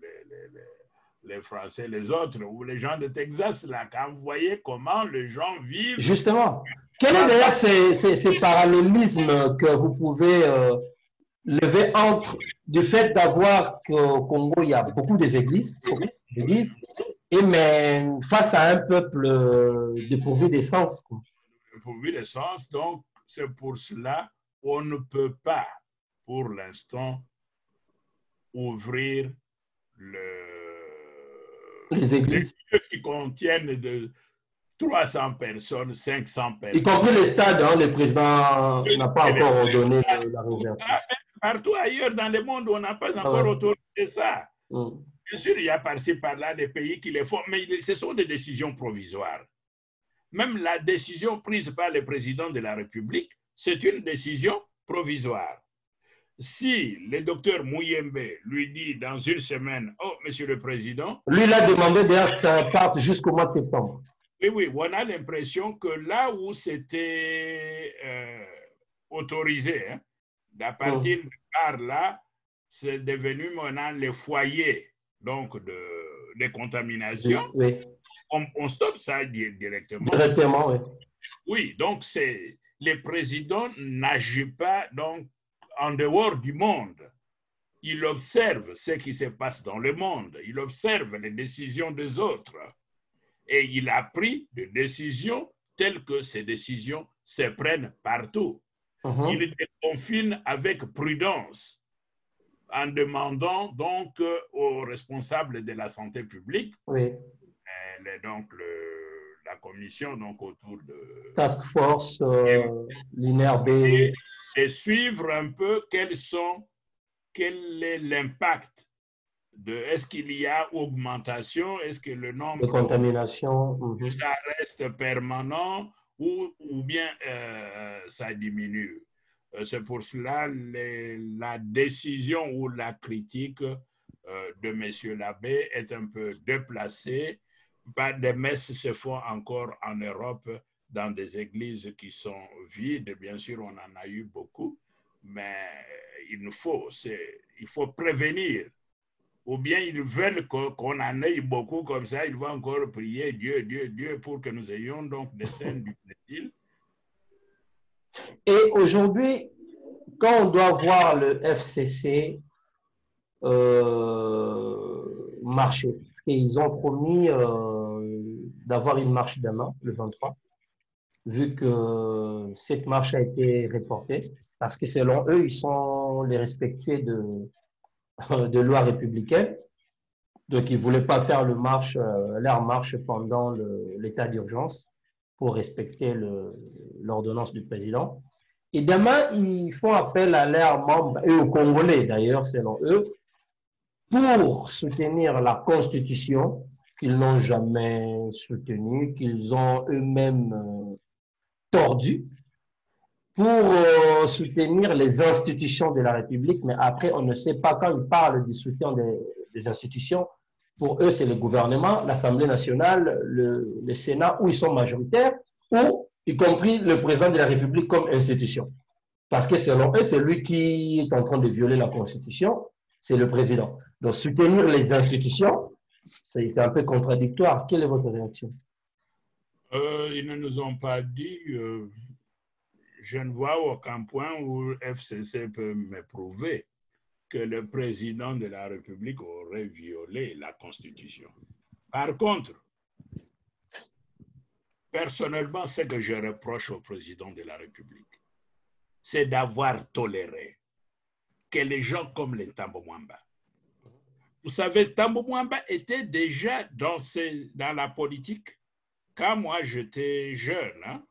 les Français, les autres, ou les gens de Texas, là, quand vous voyez comment les gens vivent. Justement, quel est d'ailleurs ces parallélismes que vous pouvez lever entre du fait d'avoir qu'au Congo, il y a beaucoup d'églises, et mais face à un peuple dépourvu d'essence. Dépourvu d'essence, donc c'est pour cela qu'on ne peut pas, pour l'instant, ouvrir les églises qui contiennent de 300 personnes, 500 personnes. Y compris les stades, hein, le président n'a pas encore ordonné la réouverture. Partout ailleurs dans le monde, on n'a pas encore autorisé ça. Bien sûr, il y a par-ci, par-là des pays qui les font, mais ce sont des décisions provisoires. Même la décision prise par le président de la République, c'est une décision provisoire. Si le docteur Mouyembe lui dit dans une semaine, « Oh, monsieur le président… » Lui, il a demandé d'ailleurs que ça parte jusqu'au mois de septembre. Oui, oui, on a l'impression que là où c'était autorisé, hein, à partir de par là, c'est devenu maintenant les foyers donc de contamination. Oui. On stoppe ça directement. Directement, oui. Oui, donc le président n'agit pas donc en dehors du monde. Il observe ce qui se passe dans le monde. Il observe les décisions des autres. Et il a pris des décisions telles que ces décisions se prennent partout. Il déconfine avec prudence en demandant donc aux responsables de la santé publique, donc la commission donc autour de Task Force, l'INRB, et suivre un peu quel est l'impact est-ce qu'il y a augmentation, est-ce que le nombre de contamination, ça reste permanent ou bien ça diminue. C'est pour cela la décision ou la critique de M. Labbé est un peu déplacée. Des messes se font encore en Europe dans des églises qui sont vides. Bien sûr, on en a eu beaucoup, mais il faut prévenir. Ou bien ils veulent qu'on en ait beaucoup comme ça, ils vont encore prier Dieu, Dieu, Dieu pour que nous ayons donc des scènes du plaisir. Et aujourd'hui, quand on doit voir le FCC marcher, parce qu'ils ont promis d'avoir une marche demain, le 23, vu que cette marche a été reportée, parce que selon eux, ils sont les respectueux de loi républicaine. Donc, ils ne voulaient pas faire leur marche pendant l'état d'urgence pour respecter l'ordonnance du président. Et demain, ils font appel à leurs membres, et aux Congolais d'ailleurs, selon eux, pour soutenir la Constitution qu'ils n'ont jamais soutenue, qu'ils ont eux-mêmes tordue, pour soutenir les institutions de la République. Mais après, on ne sait pas, quand ils parlent du soutien des institutions, pour eux, c'est le gouvernement, l'Assemblée nationale, le Sénat, où ils sont majoritaires, ou y compris le président de la République comme institution. Parce que selon eux, c'est lui qui est en train de violer la Constitution, c'est le président. Donc, soutenir les institutions, c'est un peu contradictoire. Quelle est votre réaction? Ils ne nous ont pas dit, je ne vois aucun point où FCC peut me prouver que le président de la République aurait violé la Constitution. Par contre, personnellement, ce que je reproche au président de la République, c'est d'avoir toléré que les gens comme les Thabo Mwamba, vous savez, Thabo Mwamba était déjà dans la politique quand moi j'étais jeune, hein,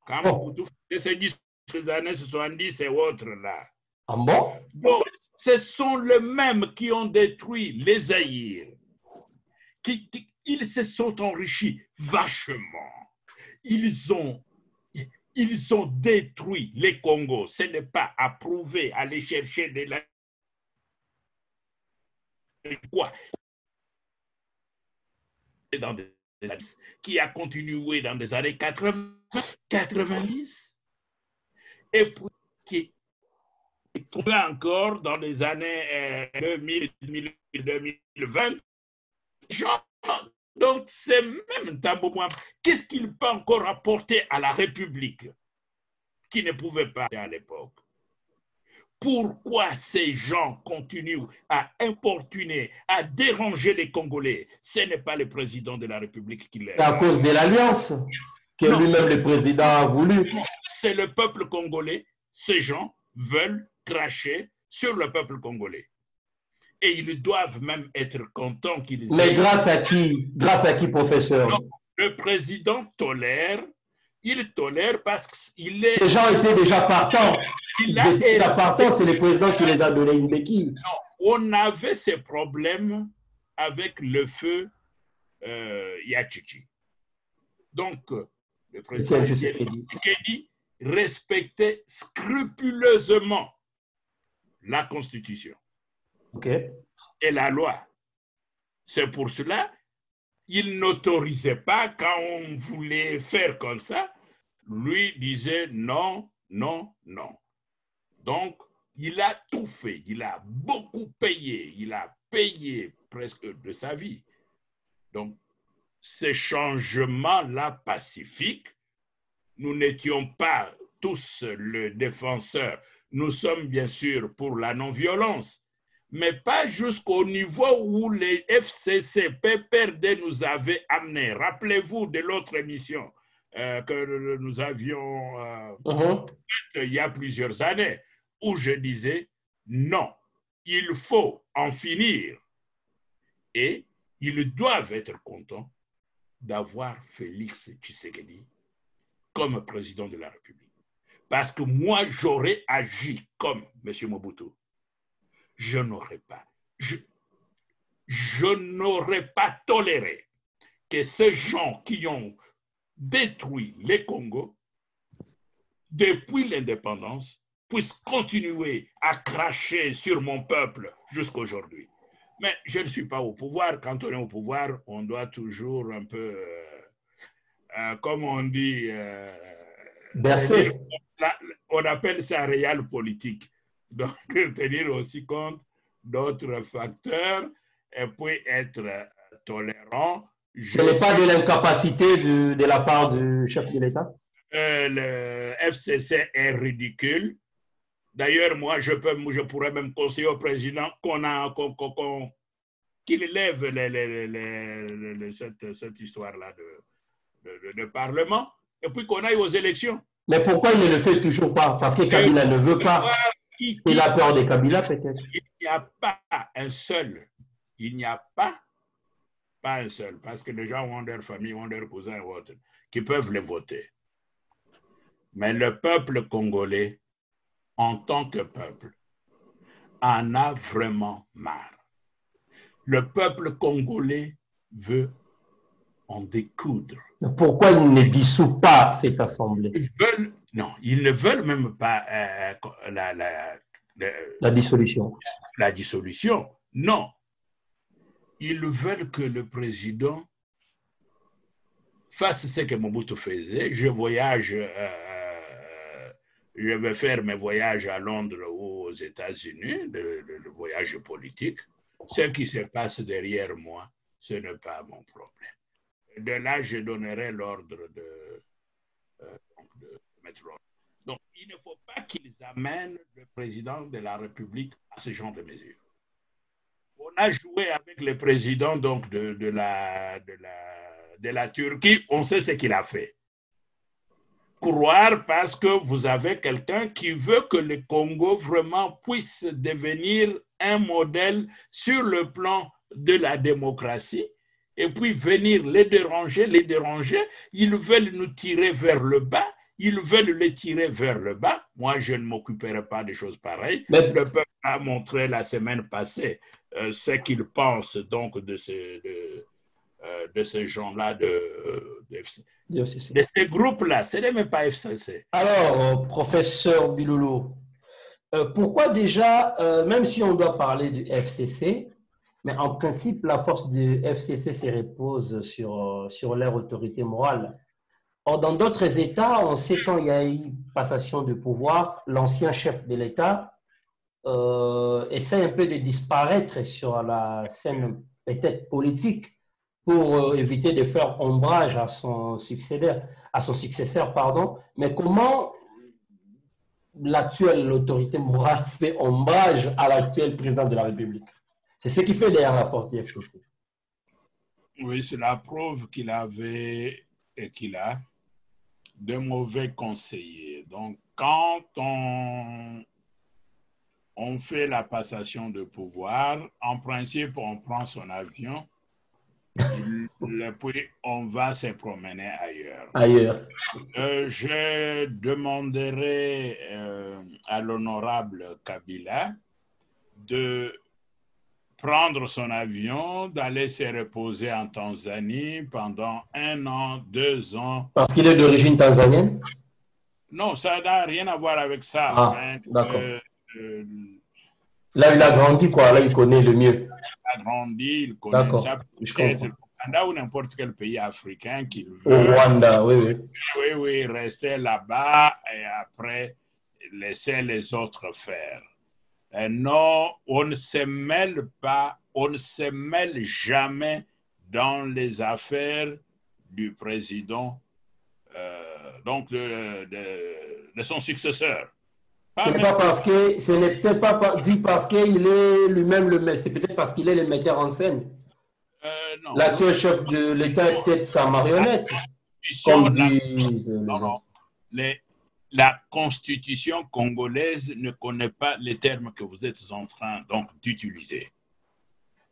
quand Mobutu faisait ces années 70 et autres là. Ah bon? Donc, ce sont les mêmes qui ont détruit les Zaïre. Ils se sont enrichis vachement. Ils ont détruit les Congos. Ce n'est pas à prouver, aller chercher de la... Quoi? Dans des qui a continué dans les années 80, 90, et puis qui est tombé encore dans les années 2000, 2020. Donc, c'est même Tamboumoua. Qu'est-ce qu'il peut encore apporter à la République qui ne pouvait pas à l'époque? Pourquoi ces gens continuent à importuner, à déranger les Congolais? Ce n'est pas le président de la République qui l'est. C'est à cause de l'alliance que lui-même le président a voulu. C'est le peuple congolais. Ces gens veulent cracher sur le peuple congolais. Et ils doivent même être contents qu'ils... Mais grâce à qui? Grâce à qui, professeur? Non, le président tolère. Il tolère parce qu'il est... Ces gens étaient déjà partants. Ils étaient déjà partants, c'est le président qui les a donné une béquille. Non, on avait ces problèmes avec le feu Yachichi. Donc, le président Tshisekedi respectait scrupuleusement la Constitution et la loi. C'est pour cela il n'autorisait pas quand on voulait faire comme ça. Lui disait non, non, non. Donc, il a tout fait. Il a beaucoup payé. Il a payé presque de sa vie. Donc, ces changements-là pacifiques, nous n'étions pas tous le défenseur. Nous sommes bien sûr pour la non-violence, mais pas jusqu'au niveau où les FCC, PPRD nous avaient amenés. Rappelez-vous de l'autre émission que nous avions il y a plusieurs années, où je disais non, il faut en finir. Et ils doivent être contents d'avoir Félix Tshisekedi comme président de la République. Parce que moi, j'aurais agi comme M. Mobutu. Je n'aurais pas toléré que ces gens qui ont détruit les Congos depuis l'indépendance puissent continuer à cracher sur mon peuple jusqu'à aujourd'hui. Mais je ne suis pas au pouvoir. Quand on est au pouvoir, on doit toujours un peu, comme on dit, on appelle ça réel politique. Donc, tenir aussi compte d'autres facteurs et puis être tolérant. Ce n'est pas de l'incapacité de la part du chef de l'État? Le FCC est ridicule. D'ailleurs, moi, je pourrais même conseiller au président qu'il lève cette histoire-là de Parlement et puis qu'on aille aux élections. Mais pourquoi il ne le fait toujours pas? Parce que Kabila ne veut pas. Il a peur de Kabila, peut-être. Il n'y a pas un seul. Il n'y a pas un seul. Parce que les gens ont leur famille, ont leurs cousins et autres qui peuvent les voter. Mais le peuple congolais, en tant que peuple, en a vraiment marre. Le peuple congolais veut en découdre. Pourquoi ils ne dissoutent pas cette assemblée? Ils ne veulent même pas la dissolution. La dissolution, non. Ils veulent que le président fasse ce que Mobutu faisait. Je vais faire mes voyages à Londres ou aux États-Unis, le voyage politique. Ce qui se passe derrière moi, ce n'est pas mon problème. De là, je donnerai l'ordre de mettre l'ordre. Donc, il ne faut pas qu'ils amènent le président de la République à ce genre de mesures. On a joué avec le président donc, de la Turquie, on sait ce qu'il a fait. Croire parce que vous avez quelqu'un qui veut que le Congo vraiment puisse devenir un modèle sur le plan de la démocratie et puis venir les déranger, ils veulent nous tirer vers le bas, ils veulent les tirer vers le bas. Moi, je ne m'occuperai pas de choses pareilles. Le peuple a montré la semaine passée ce qu'il pense donc de ces gens-là, de ces groupes-là. Ce n'est même pas FCC. Alors, professeur Bilolo, pourquoi déjà, même si on doit parler du FCC, Mais en principe, la force du FCC se repose sur leur autorité morale. Or, dans d'autres États, en ces temps, il y a eu passation de pouvoir. L'ancien chef de l'État essaie un peu de disparaître sur la scène peut-être politique pour éviter de faire ombrage à son successeur, pardon. Mais comment l'actuelle autorité morale fait ombrage à l'actuel président de la République? C'est ce qui fait derrière la force du FCC. Oui, c'est la preuve qu'il avait et qu'il a de mauvais conseillers. Donc, quand on fait la passation de pouvoir, en principe, on prend son avion, puis on va se promener ailleurs. Ailleurs. Je demanderai à l'honorable Kabila de prendre son avion, d'aller se reposer en Tanzanie pendant 1 an, 2 ans. Parce qu'il est d'origine tanzanienne? Non, ça n'a rien à voir avec ça. Ah, d'accord. Euh, Là, il a grandi, quoi. Là, il connaît le mieux. Il a grandi, il connaît ça. Je comprends. Ou n'importe quel pays africain qu'il Au veut. Rwanda, oui, oui. Oui, oui, rester là-bas et après laisser les autres faire. Non, on ne se mêle pas, on ne se mêle jamais dans les affaires du président, donc de son successeur. Ce n'est peut-être pas dit parce qu'il est lui-même le maître, c'est peut-être parce qu'il est le metteur en scène. L'actuel chef de l'État est peut-être sa marionnette, comme disent les gens. La constitution congolaise ne connaît pas les termes que vous êtes en train d'utiliser.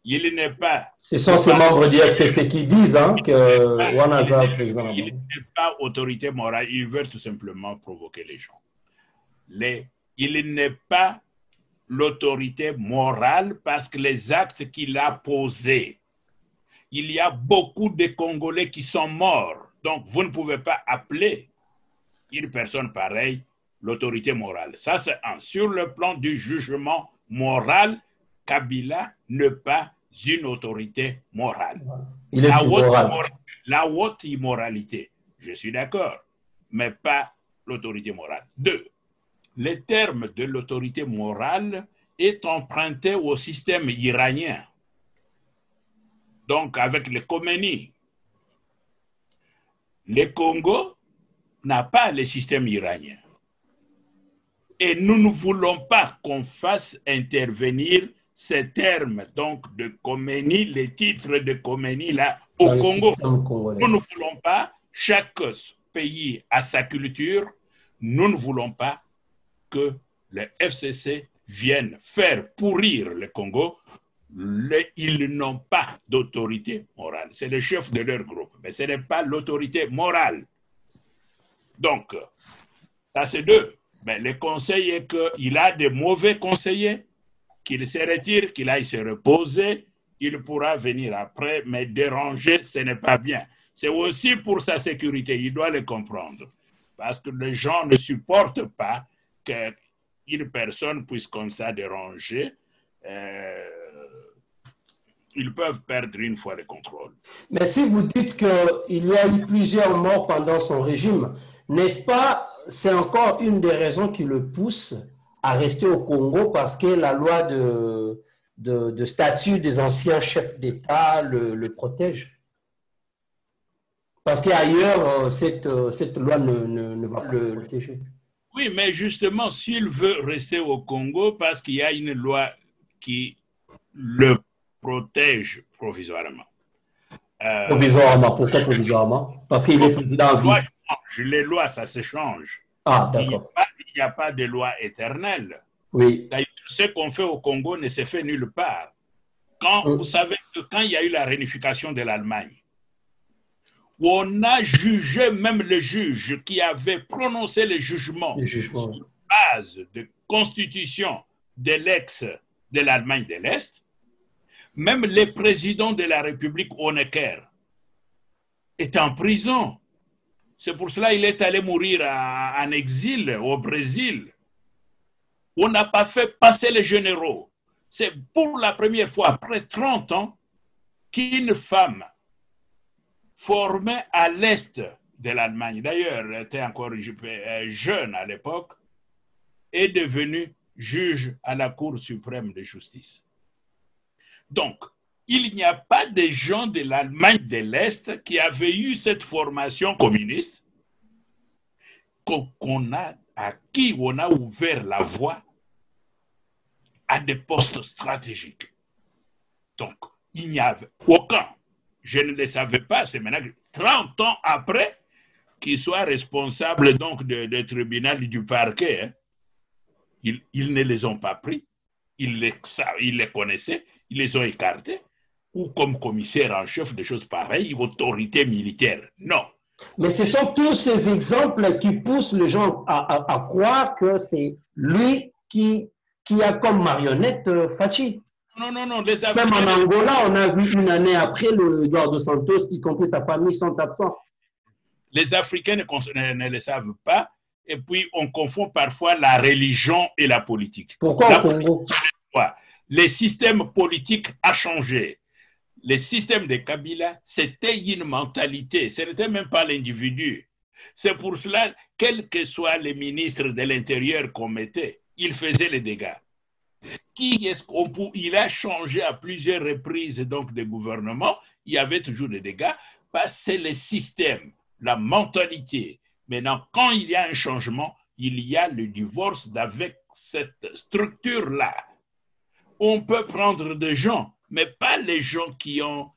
Il n'est pas. Ce sont ces membres du FCC qui disent que Wanaza est président. Il n'est pas autorité morale, ils veulent tout simplement provoquer les gens. Il n'est pas l'autorité morale parce que les actes qu'il a posés, il y a beaucoup de Congolais qui sont morts. Donc, vous ne pouvez pas appeler une personne pareille l'autorité morale. Ça, c'est un. Sur le plan du jugement moral, Kabila n'est pas une autorité morale. Il est la haute immoralité, je suis d'accord, mais pas l'autorité morale. 2. Le terme de l'autorité morale est emprunté au système iranien. Donc, avec le Khomeini, le Congo n'a pas le système iranien. Et nous ne voulons pas qu'on fasse intervenir ces termes donc de Khomeini, les titres de Khomeini là au Congo. Nous ne voulons pas, chaque pays a sa culture, nous ne voulons pas que le FCC vienne faire pourrir le Congo. Ils n'ont pas d'autorité morale. C'est le chef de leur groupe, mais ce n'est pas l'autorité morale. Donc, ça c'est 2. Mais le conseil est qu'il a de mauvais conseillers, qu'il se retire, qu'il aille se reposer, il pourra venir après, mais déranger, ce n'est pas bien. C'est aussi pour sa sécurité, il doit le comprendre. Parce que les gens ne supportent pas qu'une personne puisse comme ça déranger. Ils peuvent perdre une fois le contrôle. Mais si vous dites qu'il y a eu plusieurs morts pendant son régime, n'est-ce pas, c'est encore une des raisons qui le pousse à rester au Congo parce que la loi de statut des anciens chefs d'État le protège? Parce qu'ailleurs, cette loi ne va pas le protéger. Oui, mais justement, s'il veut rester au Congo, parce qu'il y a une loi qui le protège provisoirement. Provisoirement, pourquoi provisoirement? Parce qu'il est président en vie. Les lois, ça se change. Ah, d'accord. Il n'y a pas de loi éternelle. Oui. D'ailleurs, ce qu'on fait au Congo ne se fait nulle part. Vous savez que quand il y a eu la réunification de l'Allemagne, on a jugé même le juge qui avait prononcé le jugement sur base de constitution de de l'Allemagne de l'Est. Même le président de la République, Honecker, est en prison. C'est pour cela qu'il est allé mourir en exil au Brésil. On n'a pas fait passer les généraux. C'est pour la première fois, après 30 ans, qu'une femme formée à l'Est de l'Allemagne, d'ailleurs, elle était encore jeune à l'époque, est devenue juge à la Cour suprême de justice. Donc, il n'y a pas de gens de l'Allemagne de l'Est qui avaient eu cette formation communiste à qui on a ouvert la voie à des postes stratégiques. Donc, il n'y avait aucun. Je ne le savais pas, c'est maintenant 30 ans après qu'ils soient responsables donc de tribunal du parquet. Hein. Ils ne les ont pas pris, ils les connaissaient, ils les ont écartés, ou comme commissaire en chef, des choses pareilles, autorité militaire. Non. Mais ce sont tous ces exemples qui poussent les gens à croire que c'est lui qui a comme marionnette Fachi. Non. Même en Angola, on a vu une année après, le Eduardo Santos, y compris sa famille, sont absents. Les Africains ne le savent pas, et puis on confond parfois la religion et la politique. Pourquoi au Congo? Le système politique a changé. Le système de Kabila, c'était une mentalité, ce n'était même pas l'individu. C'est pour cela, quels que soient les ministres de l'Intérieur qu'on mettait, ils faisaient les dégâts. Il a changé à plusieurs reprises donc de gouvernement, il y avait toujours des dégâts, parce que c'est le système, la mentalité. Maintenant, quand il y a un changement, il y a le divorce avec cette structure-là. On peut prendre des gens, mais pas les gens qui ont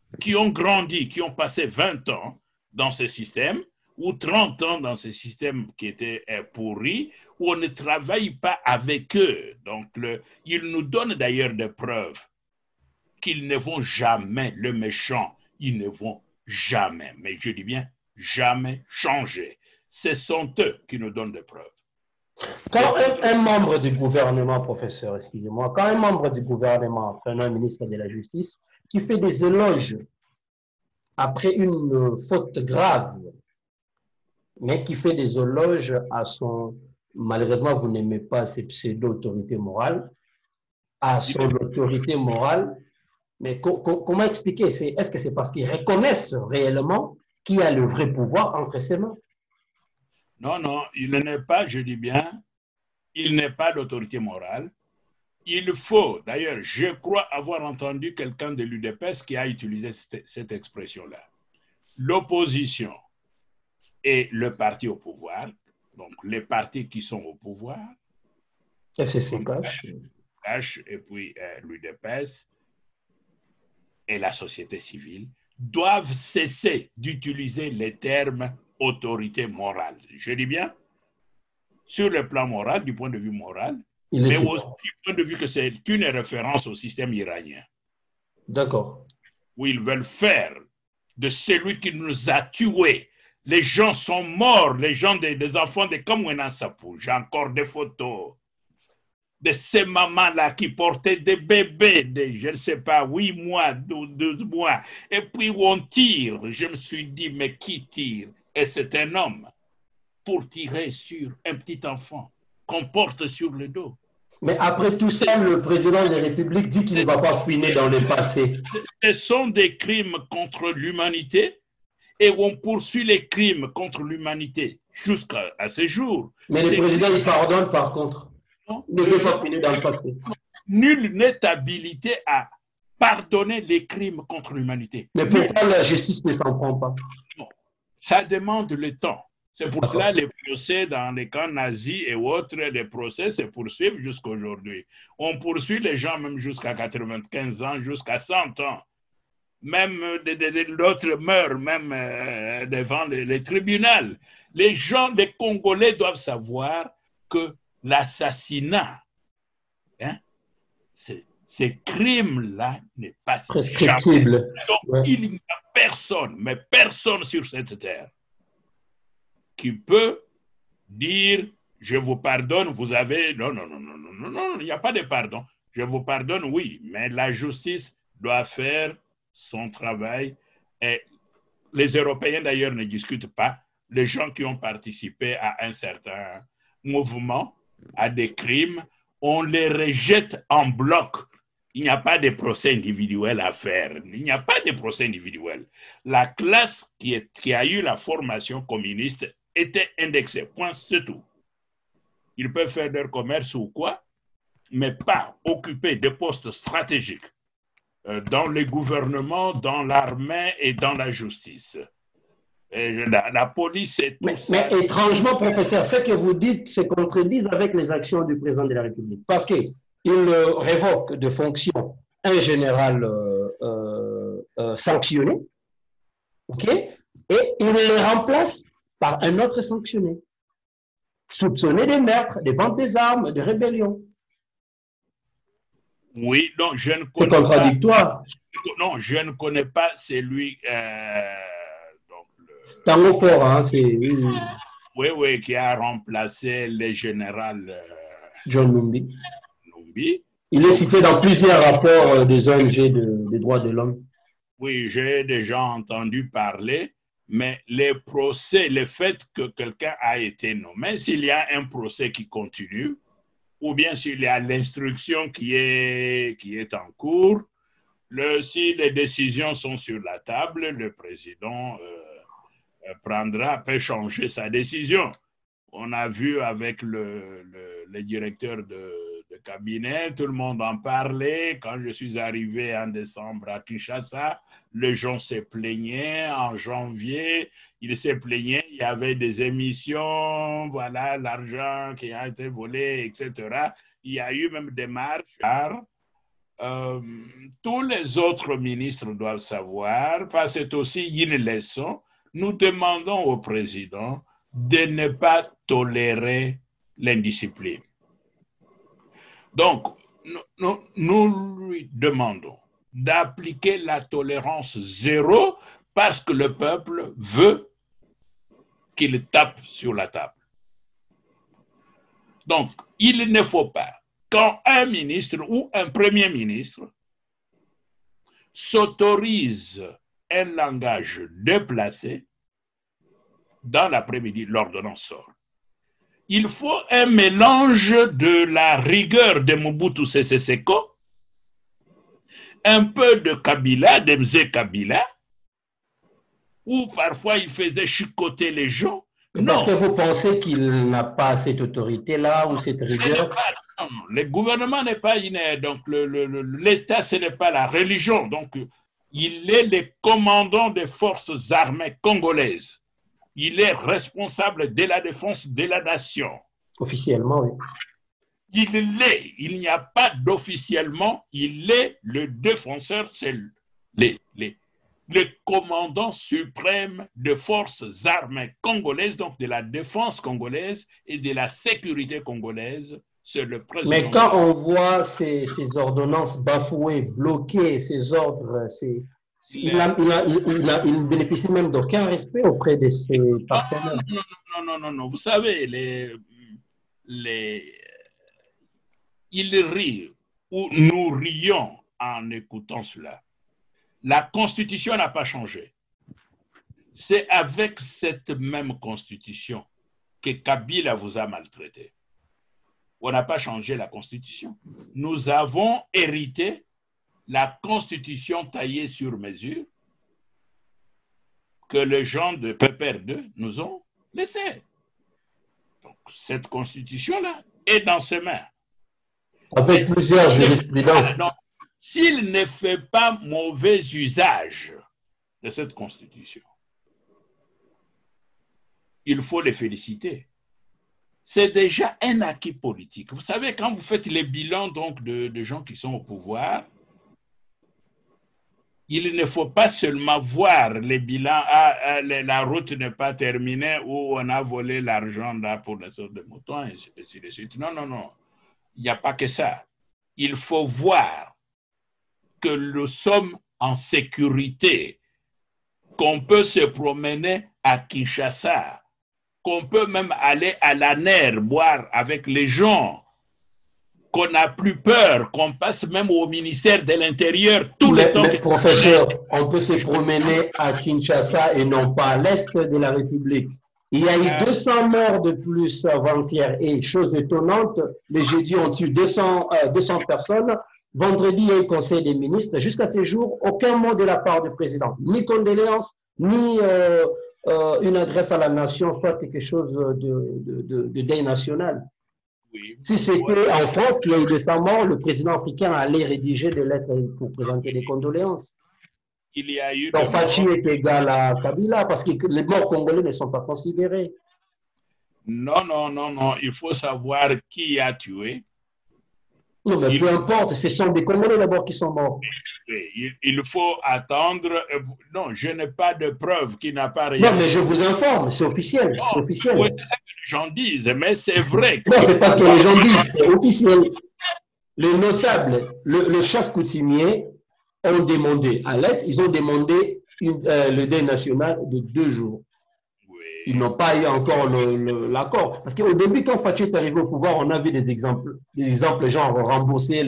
grandi, qui ont passé 20 ans dans ce système, ou 30 ans dans ce système qui était pourri, où on ne travaille pas avec eux. Donc, ils nous donnent d'ailleurs des preuves qu'ils ne vont jamais, le méchant, ils ne vont jamais, mais je dis bien jamais changer. Ce sont eux qui nous donnent des preuves. Quand un membre du gouvernement, professeur, excusez-moi, quand un membre du gouvernement, un ministre de la Justice, qui fait des éloges après une faute grave, mais qui fait des éloges à son, malheureusement vous n'aimez pas ces pseudo-autorités morales, à son autorité morale, mais comment expliquer? Est-ce que c'est parce qu'ils reconnaissent réellement qui a le vrai pouvoir entre ses mains? Non, il n'est pas, je dis bien, il n'est pas l'autorité morale. Il faut, d'ailleurs, je crois avoir entendu quelqu'un de l'UDPS qui a utilisé cette expression-là. L'opposition et le parti au pouvoir, donc les partis qui sont au pouvoir, FCC Cash et puis l'UDPS et la société civile, doivent cesser d'utiliser les termes autorité morale. Je dis bien, sur le plan moral, du point de vue moral, mais aussi du point de vue que c'est une référence au système iranien. D'accord. Où ils veulent faire de celui qui nous a tués. Les gens sont morts, les gens des enfants de Kamwena Sapou. J'ai encore des photos de ces mamans-là qui portaient des bébés de, je ne sais pas, 8 mois, 12 mois. Et puis on tire. Je me suis dit, mais qui tire? Et c'est un homme pour tirer sur un petit enfant qu'on porte sur le dos. Mais après tout ça, le président de la République dit qu'il ne va pas fouiner dans le passé. Ce sont des crimes contre l'humanité et on poursuit les crimes contre l'humanité jusqu'à ce jour. Mais le président, il pardonne par contre. Non, il ne veut pas fouiner dans le passé. Nul n'est habilité à pardonner les crimes contre l'humanité. Mais pourquoi la justice ne s'en prend pas? Non, ça demande le temps. C'est pour cela les procès dans les camps nazis et autres, les procès se poursuivent jusqu'à aujourd'hui. On poursuit les gens même jusqu'à 95 ans, jusqu'à 100 ans. Même d'autres meurent même devant les tribunaux. Les gens, les Congolais doivent savoir que l'assassinat, hein, ces crimes-là n'est pas prescriptible. Donc, il n'y a personne, mais personne sur cette terre qui peut dire je vous pardonne, vous avez... Non, il n'y a pas de pardon. Je vous pardonne, oui, mais la justice doit faire son travail. Et les Européens, d'ailleurs, ne discutent pas. Les gens qui ont participé à un certain mouvement, à des crimes, on les rejette en bloc Il n'y a pas de procès individuel à faire. Il n'y a pas de procès individuel. La classe qui a eu la formation communiste était indexée. Point, c'est tout. Ils peuvent faire leur commerce ou quoi, mais pas occuper des postes stratégiques dans le gouvernement, dans l'armée et dans la justice. Et la police et tout ça. Mais étrangement, professeur, ce que vous dites se contredit avec les actions du président de la République. Parce qu'il révoque de fonction un général sanctionné, ok, et il le remplace par un autre sanctionné, soupçonné de meurtre, de vente des armes, de rébellion. Oui, donc je ne connais pas. C'est contradictoire. Non, je ne connais pas celui. Tango Fort, hein, c'est. Oui, qui a remplacé le général John Numbi. Numbi. Il est cité dans plusieurs rapports des ONG des droits de l'homme. Oui, j'ai déjà entendu parler, mais les procès, le fait que quelqu'un a été nommé, s'il y a un procès qui continue, ou bien s'il y a l'instruction qui est en cours, si les décisions sont sur la table, le président peut changer sa décision. On a vu avec le directeur de cabinet, tout le monde en parlait. Quand je suis arrivé en décembre à Kinshasa, les gens se plaignaient. En janvier, ils se plaignaient. Il y avait des émissions, voilà, l'argent qui a été volé, etc. Il y a eu même des marches. Tous les autres ministres doivent savoir, parce que c'est aussi une leçon. Nous demandons au président de ne pas tolérer l'indiscipline. Donc, nous lui demandons d'appliquer la tolérance zéro parce que le peuple veut qu'il tape sur la table. Donc, il ne faut pas, quand un ministre ou un premier ministre s'autorise un langage déplacé, dans l'après-midi, l'ordonnance sort. Il faut un mélange de la rigueur de Mobutu Sese Seko, un peu de Kabila, de Mzee Kabila, où parfois il faisait chicoter les gens. Parce que vous pensez qu'il n'a pas cette autorité-là ou cette rigueur? Non, le gouvernement n'est pas inné, donc l'État, ce n'est pas la religion. Donc, il est le commandant des forces armées congolaises. Il est responsable de la défense de la nation. Officiellement, oui. Il l'est. Il n'y a pas d'officiellement. Il est le défenseur, c'est le commandant suprême des forces armées congolaises, donc de la défense congolaise et de la sécurité congolaise. C'est le président. Mais quand on voit ces ordonnances bafouées, bloquées, ces ordres, il ne bénéficie même d'aucun respect auprès de ses partenaires. Non. Vous savez, il rit ou nous rions en écoutant cela. La Constitution n'a pas changé. C'est avec cette même Constitution que Kabila vous a maltraité. On n'a pas changé la Constitution. Nous avons hérité la Constitution taillée sur mesure que les gens de PPR2 nous ont laissée. Donc, cette Constitution-là est dans ses mains. Avec plusieurs jurisprudences. S'il ne fait pas mauvais usage de cette Constitution, il faut les féliciter. C'est déjà un acquis politique. Vous savez, quand vous faites les bilans donc, de gens qui sont au pouvoir, il ne faut pas seulement voir les bilans, la route n'est pas terminée ou on a volé l'argent pour les sortes de moutons, et ainsi de suite. Non. Il n'y a pas que ça. Il faut voir que nous sommes en sécurité, qu'on peut se promener à Kinshasa, qu'on peut même aller à la NER, boire avec les gens, qu'on n'a plus peur, qu'on passe même au ministère de l'Intérieur tout le temps. Mais professeur, on peut se promener à Kinshasa et non pas à l'est de la République. Il y a eu 200 morts de plus avant-hier et chose étonnante, les jeudis ont tué 200 personnes Vendredi, il y a eu conseil des ministres. Jusqu'à ce jour, aucun mot de la part du président. Ni condoléances, ni une adresse à la nation, soit quelque chose de deuil national. Oui. Si c'était en France qu'il y a eu de sa mort, le président africain allait rédiger des lettres pour présenter des condoléances. Il y a eu Donc, de Fachi morts. est égal à Kabila parce que les morts congolais ne sont pas considérés. Non, non, non, non. Il faut savoir qui a tué. Non, mais Il peu faut, importe, ce sont des Congolais d'abord qui sont morts. il faut attendre. Non, je n'ai pas de preuve qu'il n'a pas Non, mais réagi. je vous informe, c'est officiel, c'est Non, officiel. oui, c'est ça que les gens disent, mais c'est vrai. Non, c'est parce que les gens disent, c'est officiel. Les notables, le chef coutumier ont demandé, à l'Est, ils ont demandé le deuil national de 2 jours. Oui. Ils n'ont pas eu encore l'accord. Parce qu'au début, quand Fachi est arrivé au pouvoir, on a vu des exemples genre rembourser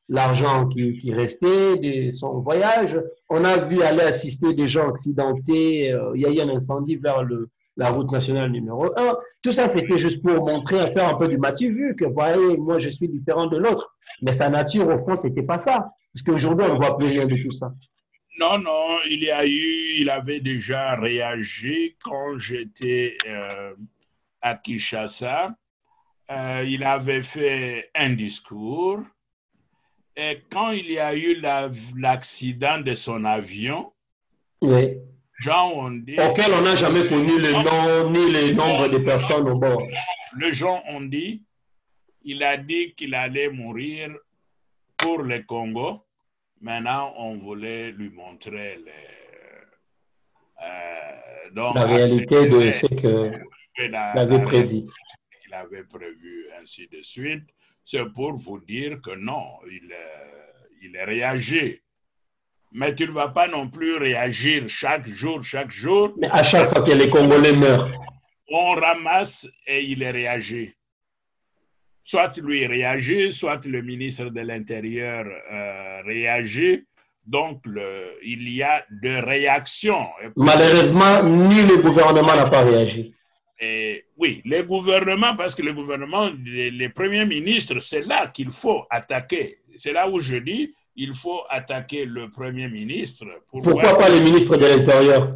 l'argent qui restait de son voyage. On a vu aller assister des gens accidentés. Il y a eu un incendie vers la route nationale numéro 1. Tout ça, c'était juste pour montrer, faire un peu du matu vu que, voyez, moi, je suis différent de l'autre. Mais sa nature, au fond, c'était pas ça. Parce qu'aujourd'hui, on ne voit plus rien de tout ça. Non, non, il avait déjà réagi quand j'étais à Kinshasa. Il avait fait un discours. Et quand il y a eu l'accident de son avion, Oui. gens ont dit... Auquel on n'a jamais connu le nom ni le nombre de personnes au bord. Les gens ont dit, il a dit qu'il allait mourir pour le Congo. Maintenant, on voulait lui montrer donc, la réalité de ce qu'il avait prédit. Il avait prévu, ainsi de suite. C'est pour vous dire que non, il est réagi. Mais tu ne vas pas non plus réagir chaque jour. Mais à chaque fois que les Congolais meurent. On ramasse et il est réagi. Soit lui réagit, soit le ministre de l'Intérieur réagit. Donc, il y a deux réactions. Malheureusement, ni le gouvernement n'a pas réagi. Et oui, les gouvernements, parce que le gouvernement, les premiers ministres, c'est là qu'il faut attaquer. C'est là où je dis, il faut attaquer le premier ministre. Pourquoi pas le ministre de l'Intérieur?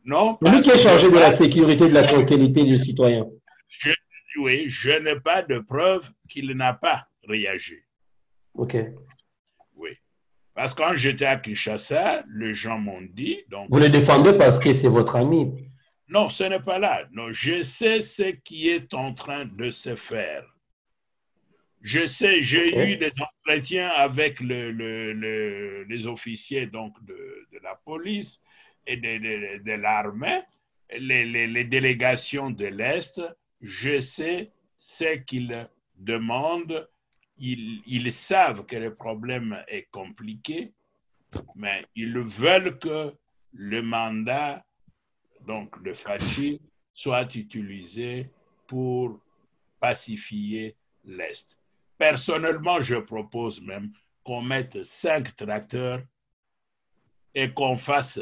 Non. Lui qui est chargé de la sécurité et de la tranquillité des citoyens. Oui, je n'ai pas de preuve qu'il n'a pas réagi. OK. Oui. Parce que quand j'étais à Kinshasa, les gens m'ont dit... Donc, vous le défendez parce que c'est votre ami? Non, ce n'est pas là. Non, je sais ce qui est en train de se faire. Je sais, j'ai eu des entretiens avec les officiers donc, de la police et de l'armée, les délégations de l'Est. Je sais ce qu'ils demandent. Ils savent que le problème est compliqué, mais ils veulent que le mandat donc de Fachi soit utilisé pour pacifier l'Est. Personnellement, je propose même qu'on mette 5 tracteurs et qu'on fasse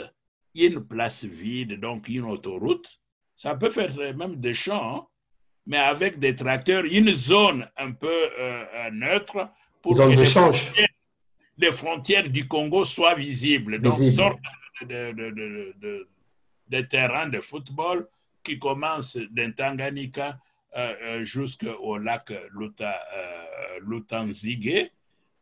une place vide, donc une autoroute. Ça peut faire même des champs, hein, mais avec des tracteurs, une zone un peu neutre pour que les frontières du Congo soient visibles. Donc, sorte de terrains de football qui commencent d'un Tanganyika jusqu'au lac Lutanzige.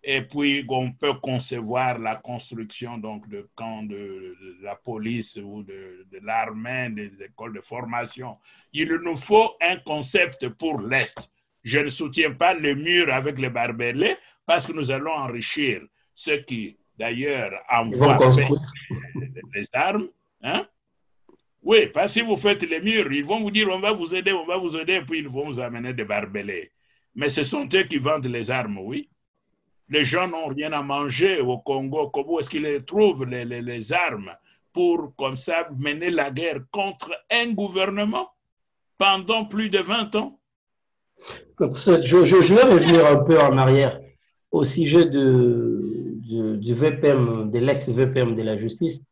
Et puis, on peut concevoir la construction donc, de camps de la police ou de l'armée, des écoles de formation. Il nous faut un concept pour l'Est. Je ne soutiens pas le mur avec les barbelés parce que nous allons enrichir ceux qui, d'ailleurs, envoient les armes. Hein? Oui, parce que si vous faites les murs, ils vont vous dire on va vous aider, puis ils vont vous amener des barbelés. Mais ce sont eux qui vendent les armes, oui. Les gens n'ont rien à manger au Congo. Comment est-ce qu'ils trouvent les armes pour, comme ça, mener la guerre contre un gouvernement pendant plus de 20 ans? Je vais revenir un peu en arrière au sujet du VPM, de l'ex-VPM de la justice.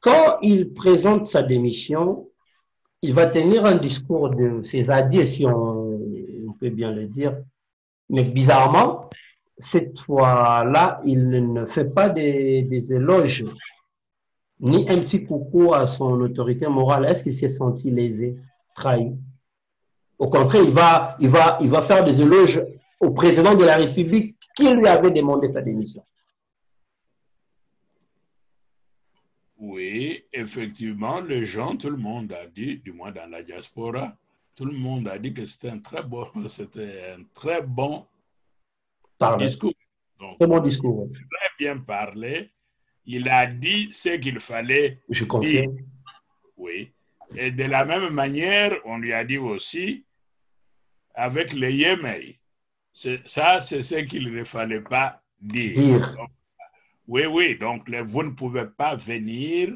Quand il présente sa démission, il va tenir un discours de ses adieux, si on peut bien le dire. Mais bizarrement, cette fois-là, il ne fait pas des éloges, ni un petit coucou à son autorité morale. Est-ce qu'il s'est senti lésé, trahi? Au contraire, il va faire des éloges au président de la République qui lui avait demandé sa démission. Oui, effectivement, les gens, tout le monde a dit, du moins dans la diaspora, tout le monde a dit que c'était c'était un très bon Pardon. discours. Donc, Très bon discours. Oui. très bien parlé. Il a dit ce qu'il fallait Je dire. confirme. Oui. Et de la même manière, on lui a dit aussi, avec le Yémen, ça, c'est ce qu'il ne fallait pas dire. Dire. Donc, oui, oui, donc vous ne pouvez pas venir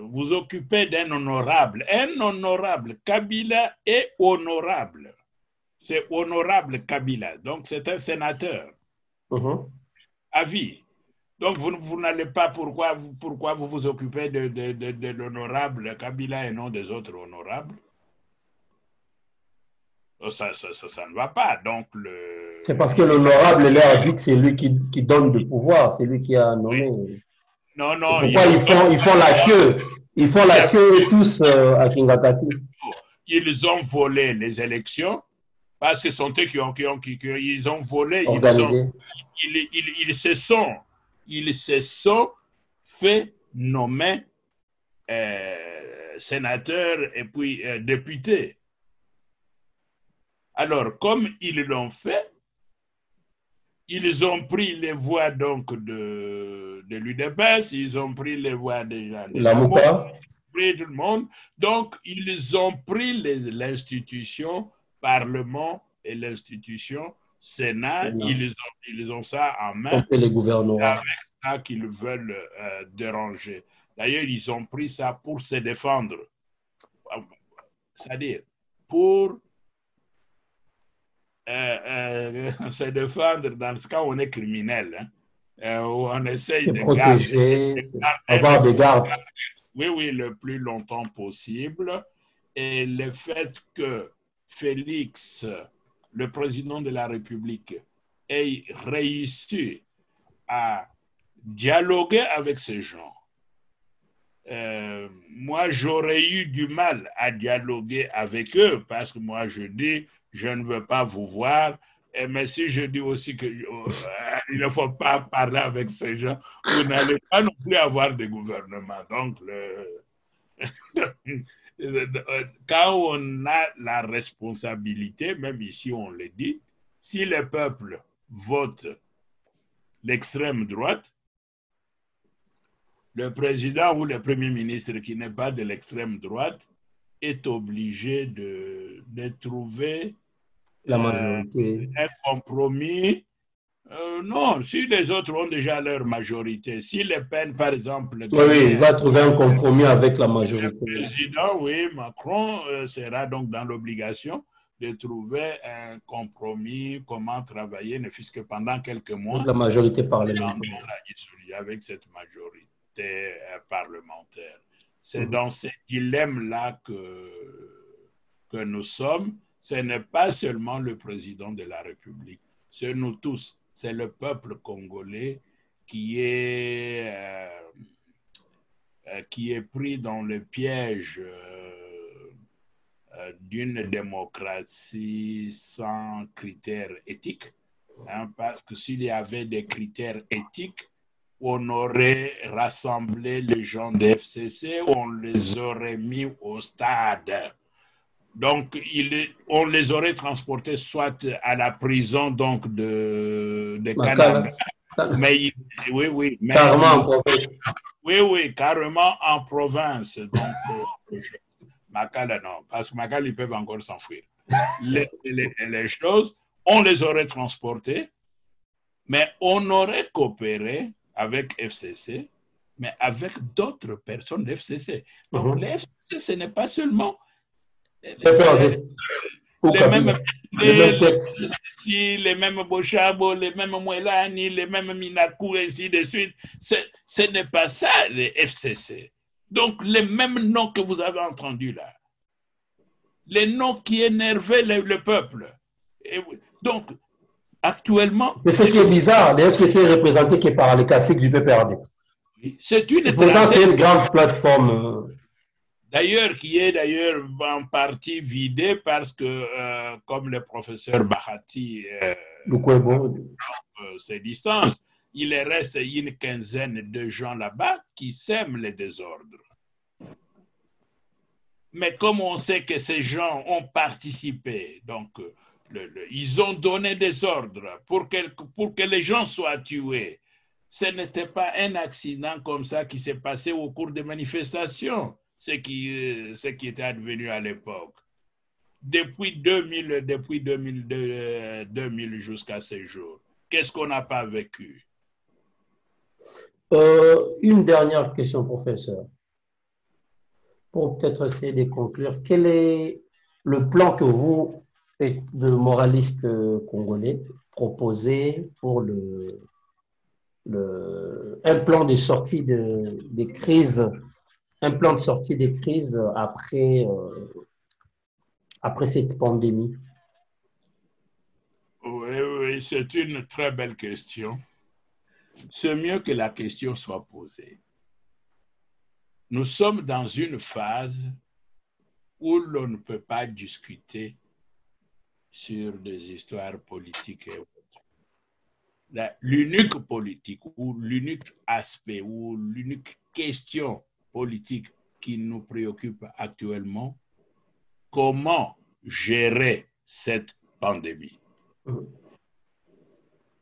vous occuper d'un honorable. Un honorable, Kabila est honorable. C'est honorable Kabila, donc c'est un sénateur à vie. Donc vous n'allez pas, pourquoi vous vous occupez de l'honorable Kabila et non des autres honorables? Ça ne va pas. Donc c'est parce que l'honorable leur dit que c'est lui qui donne le pouvoir, c'est lui qui a nommé. Oui. Non, non. Pourquoi ils font la queue? Ils font la queue tous à Kingakati. Ils ont volé les élections parce que sont eux ils ont volé. Organisé. Ils se sont fait nommer sénateurs et puis députés. Alors, comme ils l'ont fait, ils ont pris les voix donc de l'UDPS, ils ont pris les voix de la Moupa, pris tout le monde. Donc, ils ont pris l'institution Parlement et l'institution Sénat. Ils ont ça en main. les gouvernements. Avec ça qu'ils veulent déranger. D'ailleurs, ils ont pris ça pour se défendre. C'est-à-dire, pour se défendre, dans ce cas, on est criminel. Hein. On essaye de protéger, avoir des gardes. Oui, oui, le plus longtemps possible. Et le fait que Félix, le président de la République, ait réussi à dialoguer avec ces gens. Moi, j'aurais eu du mal à dialoguer avec eux parce que moi, je dis, je ne veux pas vous voir. Mais si je dis aussi qu'il ne faut pas parler avec ces gens, vous n'allez pas non plus avoir de gouvernement. Donc, quand on a la responsabilité, même ici on le dit, si le peuple vote l'extrême droite, le président ou le premier ministre qui n'est pas de l'extrême droite est obligé de trouver la majorité. Un compromis. Non, si les autres ont déjà leur majorité, si Le Pen, par exemple, oui, il va trouver un compromis avec la majorité. Le président, oui, Macron sera donc dans l'obligation de trouver un compromis, comment travailler, ne fût-ce que pendant quelques mois. Avec la majorité parlementaire. Avec cette majorité parlementaire. C'est dans ces dilemmes-là que nous sommes. Ce n'est pas seulement le président de la République, c'est nous tous. C'est le peuple congolais qui est pris dans le piège d'une démocratie sans critères éthiques. Hein, parce que s'il y avait des critères éthiques, on aurait rassemblé les gens de FCC, on les aurait mis au stade. Donc, on les aurait transportés soit à la prison donc de Canada. Mais oui, mais, carrément en province. Oui, carrément en province. Donc, Makala, non, parce que Makala, ils peuvent encore s'enfuir. Les choses, on les aurait transportés, mais on aurait coopéré avec FCC, mais avec d'autres personnes de FCC. Donc, les FCC, ce n'est pas seulement les mêmes Bochabo, les mêmes Mouelani, les mêmes Minakou, ainsi de suite. Ce n'est pas ça, les FCC. Donc, les mêmes noms que vous avez entendus là. les noms qui énervaient le peuple. Et donc, actuellement... C'est ce qui est bizarre, le FCC est représenté que par les classiques du PPRD. C'est une Pourtant, c'est une grande plateforme. D'ailleurs, qui est d'ailleurs en partie vidée parce que, comme le professeur Bahati ses distances, il reste une quinzaine de gens là-bas qui sèment les désordres. Mais comme on sait que ces gens ont participé, donc ils ont donné des ordres pour que les gens soient tués. Ce n'était pas un accident comme ça qui s'est passé au cours des manifestations, ce qui était advenu à l'époque. Depuis 2000 jusqu'à ces jours, qu'est-ce qu'on n'a pas vécu? Une dernière question, professeur. Pour peut-être essayer de conclure, quel est le plan que vous, de moralistes congolais, proposez pour un plan de sortie des crises, un plan de sortie des crises après cette pandémie? Oui, c'est une très belle question. C'est mieux que la question soit posée. Nous sommes dans une phase où l'on ne peut pas discuter sur des histoires politiques et autres. L'unique politique ou l'unique aspect ou l'unique question politique qui nous préoccupe actuellement, comment gérer cette pandémie.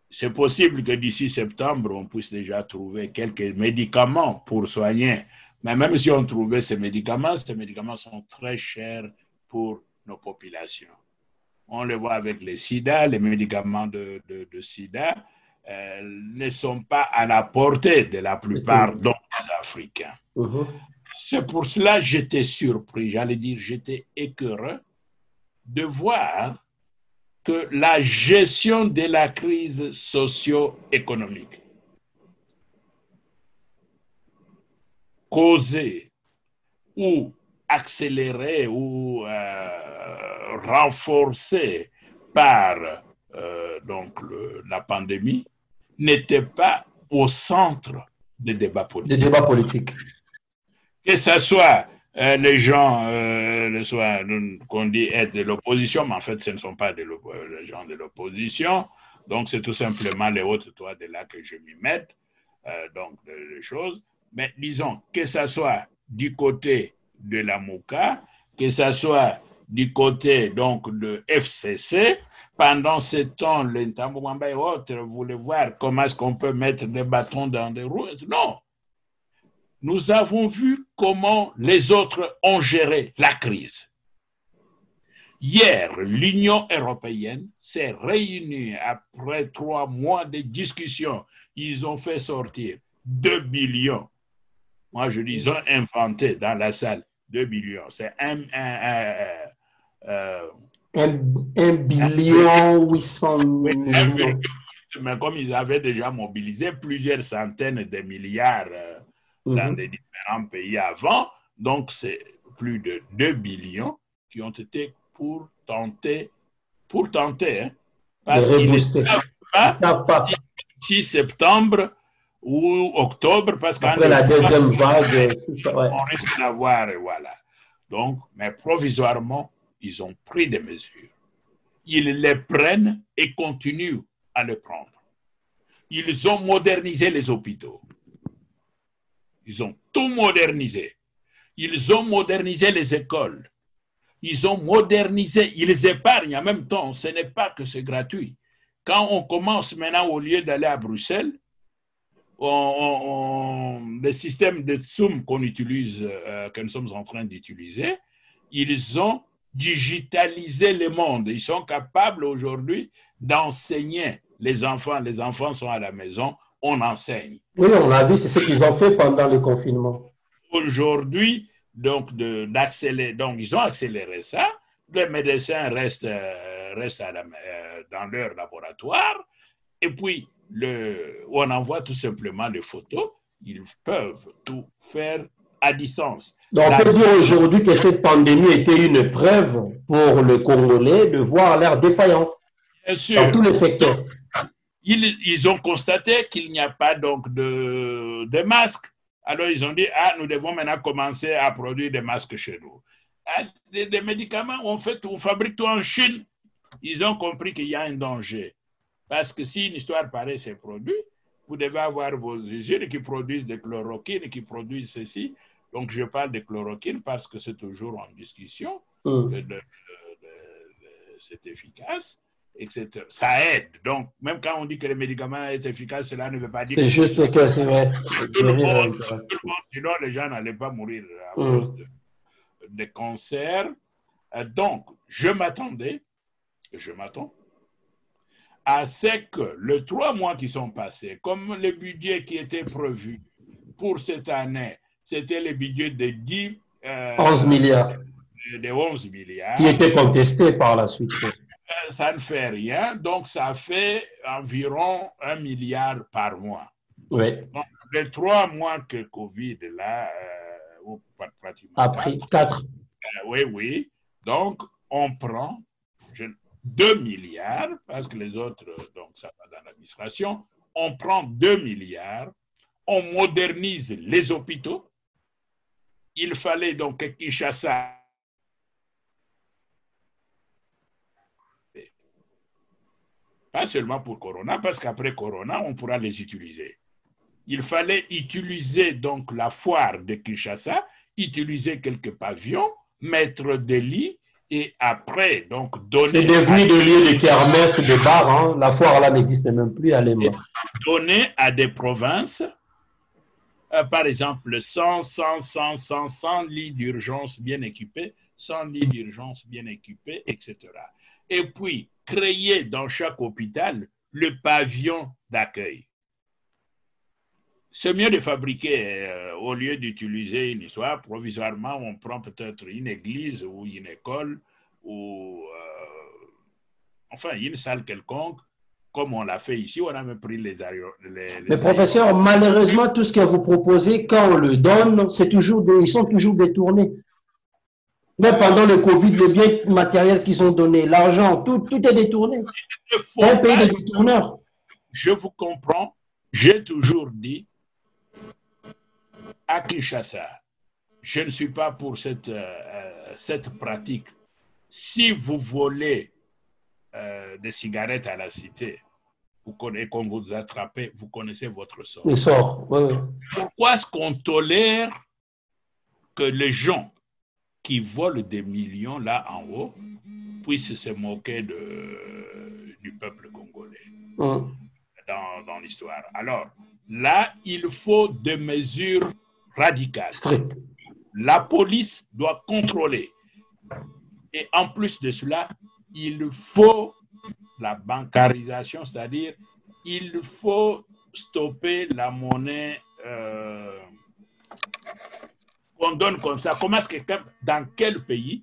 C'est possible que d'ici septembre, on puisse déjà trouver quelques médicaments pour soigner. Mais même si on trouvait ces médicaments sont très chers pour nos populations. On le voit avec les sida, les médicaments de sida ne sont pas à la portée de la plupart des Africains. C'est pour cela que j'étais surpris, j'allais dire j'étais écœuré de voir que la gestion de la crise socio-économique causée ou accélérée ou renforcée par la pandémie n'était pas au centre des débats politiques. Que ce soit les gens qu'on dit être de l'opposition, mais en fait, ce ne sont pas les gens de l'opposition. Donc, c'est tout simplement les hautes toits de là que je m'y mette. Donc, les choses. Mais disons, que ce soit du côté de la MOUCA, que ce soit du côté donc de FCC, pendant ce temps, les Ntambouamba et autres voulaient voir comment est-ce qu'on peut mettre des bâtons dans des roues. Non. Nous avons vu comment les autres ont géré la crise. Hier, l'Union européenne s'est réunie après 3 mois de discussions. Ils ont fait sortir 2 billions. Moi, je dis, ils ont inventé dans la salle 2 billions. C'est 1 billion 800 millions. Mais comme ils avaient déjà mobilisé plusieurs centaines de milliards dans des différents pays avant, donc c'est plus de 2 billions qui ont été pour tenter, hein, parce qu'ils ne savent pas si 6 septembre ou octobre, parce qu'après la deuxième vague, on risque d'avoir, voilà. Donc, mais provisoirement, ils ont pris des mesures. Ils les prennent et continuent à les prendre. Ils ont modernisé les hôpitaux. Ils ont tout modernisé. Ils ont modernisé les écoles. Ils ont modernisé, ils épargnent en même temps. Ce n'est pas que c'est gratuit. Quand on commence maintenant, au lieu d'aller à Bruxelles, le système de Zoom qu'on utilise, que nous sommes en train d'utiliser, ils ont digitalisé le monde. Ils sont capables aujourd'hui d'enseigner les enfants. Les enfants sont à la maison, on enseigne. Oui, on l'a vu, c'est ce qu'ils ont fait pendant le confinement. Aujourd'hui, donc, ils ont accéléré ça. Les médecins restent dans leur laboratoire. Et puis, on envoie tout simplement les photos. Ils peuvent tout faire à distance. Donc, on peut dire aujourd'hui que cette pandémie était une preuve pour le Congolais de voir leur défaillance dans tous les secteurs. Ils ont constaté qu'il n'y a pas donc de masques. Alors, ils ont dit, ah, nous devons maintenant commencer à produire des masques chez nous. Ah, des médicaments, on fabrique tout en Chine. Ils ont compris qu'il y a un danger. Parce que si une histoire pareille s'est produite, vous devez avoir vos usines qui produisent des chloroquines, qui produisent ceci. Donc, je parle de chloroquine parce que c'est toujours en discussion. C'est efficace, etc. Ça aide. Donc, même quand on dit que le médicament est efficace, cela ne veut pas dire que... C'est juste que c'est vrai. Sinon, les gens n'allaient pas mourir à cause de cancers. Donc, je m'attends à ce que les 3 mois qui sont passés, comme le budget qui était prévu pour cette année, c'était le budget de 11 milliards. De 11 milliards. Qui était contesté par la suite. Ça ne fait rien, donc ça fait environ 1 milliard par mois. Oui. Donc, les 3 mois que Covid, là, pratiquement... Après 4. Oui. Donc, on prend 2 milliards, parce que les autres, donc ça va dans l'administration, on prend 2 milliards, on modernise les hôpitaux. Il fallait donc que Kinshasa pas seulement pour Corona, parce qu'après Corona, on pourra les utiliser. Il fallait utiliser donc la foire de Kinshasa, utiliser quelques pavillons, mettre des lits, et après, donc, donner... C'est devenu des lieux de kermesse, de bars. Hein. La foire, là, n'existe même plus à Lema. Donner à des provinces, par exemple, 100 lits d'urgence bien équipés, 100 lits d'urgence bien équipés, etc. Et puis, créer dans chaque hôpital le pavillon d'accueil. C'est mieux de fabriquer, au lieu d'utiliser une histoire, provisoirement, on prend peut-être une église ou une école ou enfin une salle quelconque, comme on l'a fait ici, on a même pris les Mais professeur, malheureusement, tout ce que vous proposez, quand on le donne, ils sont toujours détournés. Même pendant le Covid, les biens matériels qu'ils ont donnés, l'argent, tout est détourné. C'est un pays de détourneurs. Je vous comprends. J'ai toujours dit à Kinshasa, je ne suis pas pour cette pratique. Si vous volez des cigarettes à la cité et qu'on vous attrape, vous connaissez votre sort. Le sort, oui. Pourquoi est-ce qu'on tolère que les gens qui volent des millions là en haut puissent se moquer du peuple congolais dans l'histoire? Alors, là, il faut des mesures radicales. Strict. La police doit contrôler. Et en plus de cela, il faut la bancarisation, c'est-à-dire il faut stopper la monnaie qu'on donne comme ça. Comment est-ce que dans quel pays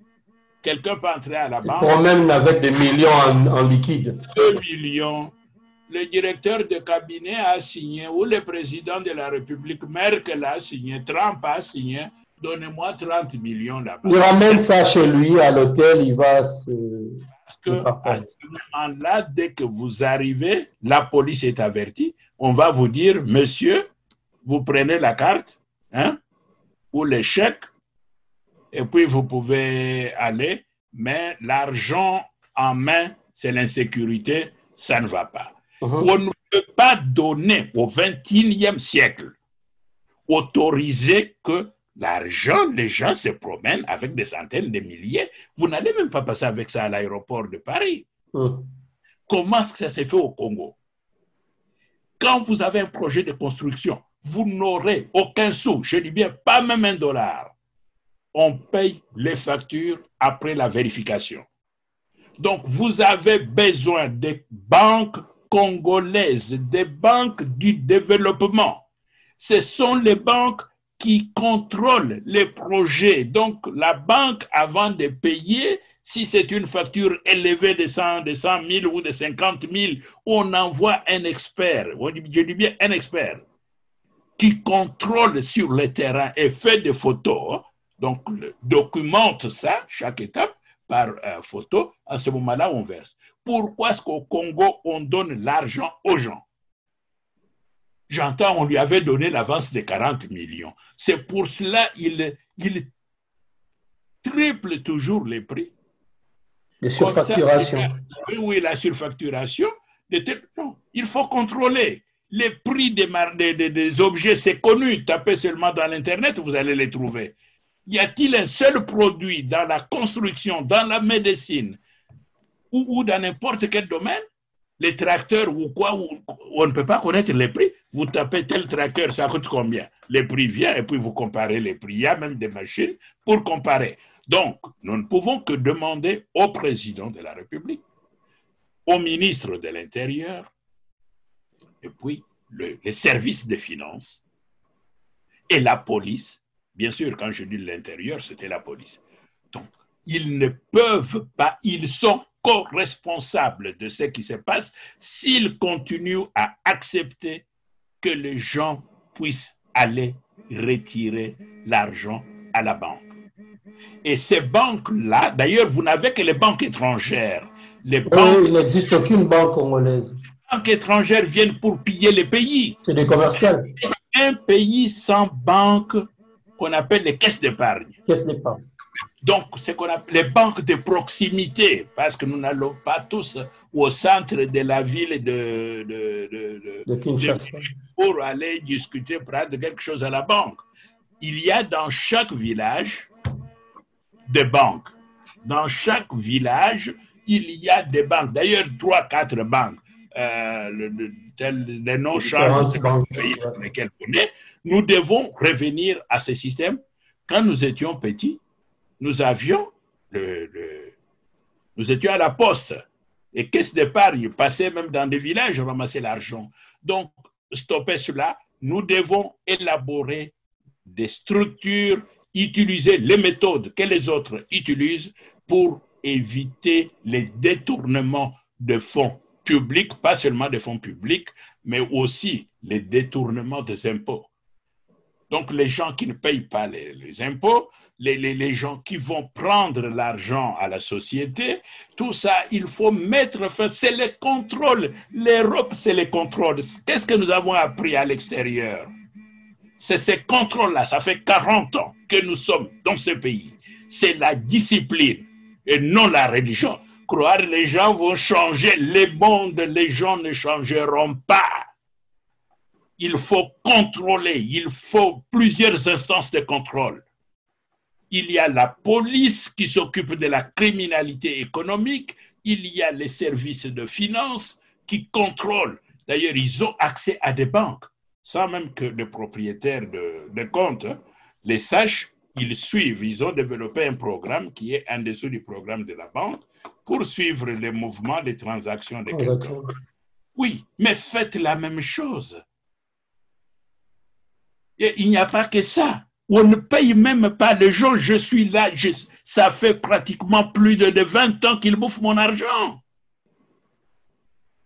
quelqu'un peut entrer à la banque? Ou même avec des millions en liquide. 2 millions. Le directeur de cabinet a signé, ou le président de la République, Merkel a signé, Trump a signé. Donnez-moi 30 millions là-bas. Il ramène ça chez lui à l'hôtel, il va se... Parce qu'à ce moment-là, dès que vous arrivez, la police est avertie. On va vous dire, monsieur, vous prenez la carte ou le chèque et puis vous pouvez aller. Mais l'argent en main, c'est l'insécurité, ça ne va pas. On ne peut pas donner au XXIe siècle, autoriser que l'argent, les gens se promènent avec des centaines de milliers. Vous n'allez même pas passer avec ça à l'aéroport de Paris. Comment est-ce que ça s'est fait au Congo? Quand vous avez un projet de construction, vous n'aurez aucun sou, je dis bien pas même $1. On paye les factures après la vérification. Donc, vous avez besoin des banques congolaises, des banques du développement. Ce sont les banques qui contrôle les projets. Donc, la banque, avant de payer, si c'est une facture élevée de 100 000 ou de 50 000, on envoie un expert, je dis bien un expert, qui contrôle sur le terrain et fait des photos Donc, documente ça, chaque étape, par photo. À ce moment-là, on verse. Pourquoi est-ce qu'au Congo, on donne l'argent aux gens? J'entends, on lui avait donné l'avance de 40 millions. C'est pour cela qu'il triple toujours les prix. Les surfacturations. Oui, la surfacturation. Non, il faut contrôler. Les prix des objets, c'est connu. Tapez seulement dans l'Internet, vous allez les trouver. Y a-t-il un seul produit dans la construction, dans la médecine ou dans n'importe quel domaine, les tracteurs ou quoi, où on ne peut pas connaître les prix? Vous tapez tel tracteur, ça coûte combien? Les prix viennent et puis vous comparez les prix. Il y a même des machines pour comparer. Donc, nous ne pouvons que demander au président de la République, au ministre de l'Intérieur, et puis les services des finances et la police. Bien sûr, quand je dis l'Intérieur, c'était la police. Donc, ils ne peuvent pas, ils sont co-responsables de ce qui se passe s'ils continuent à accepter que les gens puissent aller retirer l'argent à la banque. Et ces banques-là, d'ailleurs, vous n'avez que les banques étrangères. Il n'existe aucune banque congolaise. Les banques étrangères viennent pour piller les pays. C'est des commerciales. Un pays sans banque qu'on appelle les caisses d'épargne. Caisses d'épargne. Donc, c'est qu'on appelle les banques de proximité, parce que nous n'allons pas tous au centre de la ville de Kinshasa pour aller discuter, prendre quelque chose à la banque. Il y a dans chaque village des banques. Dans chaque village, il y a des banques. D'ailleurs, 3, 4 banques. Les noms changent dans lesquels on est. Nous devons revenir à ce système. Quand nous étions petits, nous avions nous étions à la poste. Et caisse d'épargne passait même dans des villages, ramasser l'argent. Donc, stopper cela, nous devons élaborer des structures, utiliser les méthodes que les autres utilisent pour éviter les détournements de fonds publics, pas seulement des fonds publics, mais aussi les détournements des impôts. Donc, les gens qui ne payent pas les impôts, les gens qui vont prendre l'argent à la société, tout ça, il faut mettre fin. C'est le contrôle. L'Europe, c'est le contrôle. Qu'est-ce que nous avons appris à l'extérieur? C'est ces contrôles-là. Ça fait 40 ans que nous sommes dans ce pays. C'est la discipline et non la religion. Croire que les gens vont changer le monde, les gens ne changeront pas. Il faut contrôler. Il faut plusieurs instances de contrôle. Il y a la police qui s'occupe de la criminalité économique, il y a les services de finances qui contrôlent. D'ailleurs, ils ont accès à des banques, sans même que les propriétaires de comptes les sachent, ils suivent. Ils ont développé un programme qui est en dessous du programme de la banque pour suivre les mouvements, les transactions de quelqu'un. Oui, mais faites la même chose. Et il n'y a pas que ça. On ne paye même pas les gens. Je suis là, ça fait pratiquement plus de 20 ans qu'ils bouffent mon argent.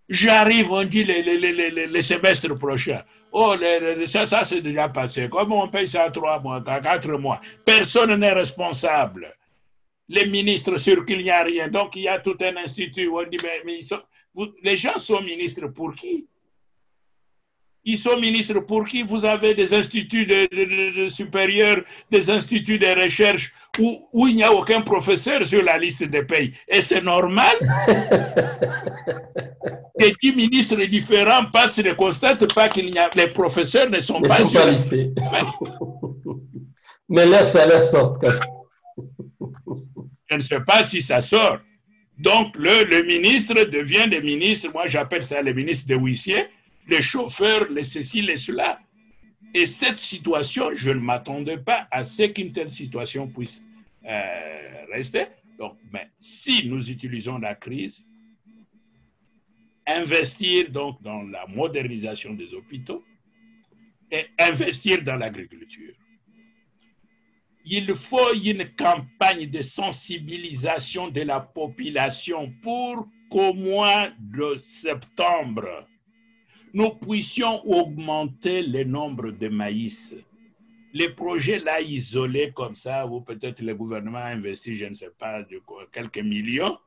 J'arrive, on dit les semestres prochains. Oh, ça c'est déjà passé. Comment on paye ça à 3 mois, à 4 mois? Personne n'est responsable. Les ministres sur qu'il n'y a rien. Donc, il y a tout un institut où on dit, mais les gens sont ministres pour qui? Ils sont ministres pour qui? Vous avez des instituts de supérieurs, des instituts de recherche où il n'y a aucun professeur sur la liste des pays. Et c'est normal que 10 ministres différents passent et ne constatent pas qu'il y a les professeurs ne sont pas sur la liste. Mais là, ça leur sort. Je ne sais pas si ça sort. Donc, le ministre devient le ministre, moi j'appelle ça le ministre de huissier, les chauffeurs, les ceci, les cela. Et cette situation, je ne m'attendais pas à ce qu'une telle situation puisse rester. Donc, mais si nous utilisons la crise, investir donc dans la modernisation des hôpitaux et investir dans l'agriculture. Il faut une campagne de sensibilisation de la population pour qu'au mois de septembre, nous puissions augmenter le nombre de maïs. Les projets là isolés comme ça, où peut-être le gouvernement a investi, je ne sais pas, quelques millions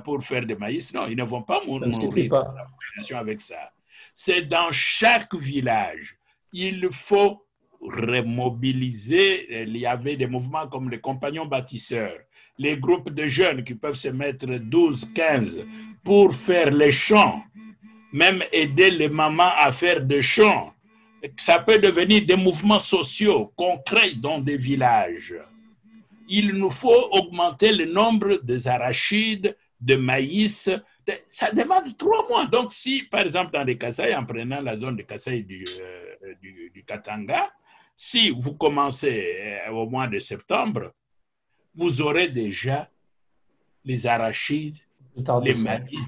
pour faire des maïs, non, ils ne vont pas mourir la population avec ça. C'est dans chaque village. Il faut remobiliser. Il y avait des mouvements comme les compagnons bâtisseurs, les groupes de jeunes qui peuvent se mettre 12, 15 pour faire les champs, même aider les mamans à faire des champs. Ça peut devenir des mouvements sociaux concrets dans des villages. Il nous faut augmenter le nombre des arachides, de maïs. Ça demande 3 mois. Donc, si, par exemple, dans les Kasaï, en prenant la zone de Kasaï du Katanga, si vous commencez au mois de septembre, vous aurez déjà les arachides, les maïs,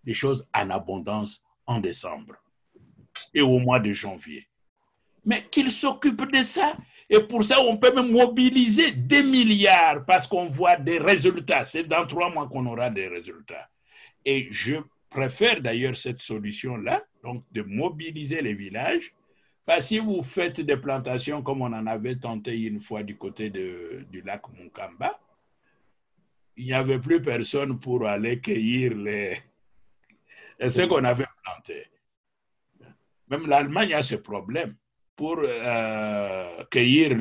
des choses en abondance en décembre et au mois de janvier. Mais qu'ils s'occupent de ça. Et pour ça, on peut même mobiliser des milliards parce qu'on voit des résultats. C'est dans 3 mois qu'on aura des résultats. Et je préfère d'ailleurs cette solution-là, donc de mobiliser les villages. Parce que si vous faites des plantations comme on en avait tenté une fois du côté du lac Mukamba, il n'y avait plus personne pour aller cueillir ce qu'on avait planté. Même l'Allemagne a ce problème. Pour cueillir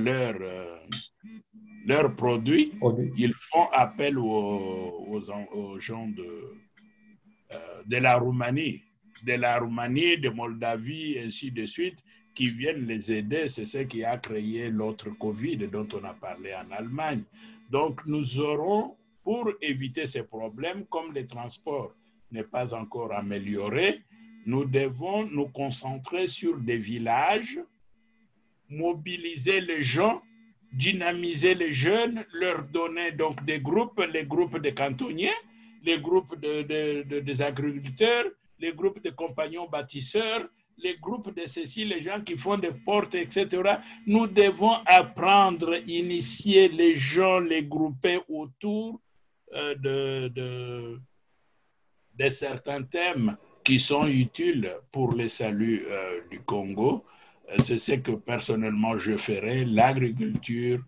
leurs produits, ils font appel aux gens de la Roumanie, de Moldavie, ainsi de suite, qui viennent les aider. C'est ce qui a créé l'autre Covid dont on a parlé en Allemagne. Donc, nous aurons, pour éviter ces problèmes, comme les transports n'est pas encore amélioré, nous devons nous concentrer sur des villages, mobiliser les gens, dynamiser les jeunes, leur donner donc des groupes, les groupes de cantonniers, les groupes des agriculteurs, les groupes de compagnons bâtisseurs, les groupes de ceci, les gens qui font des portes, etc. Nous devons apprendre, initier les gens, les grouper autour de certains thèmes qui sont utiles pour le salut du Congo. C'est ce que personnellement je ferai, l'agriculture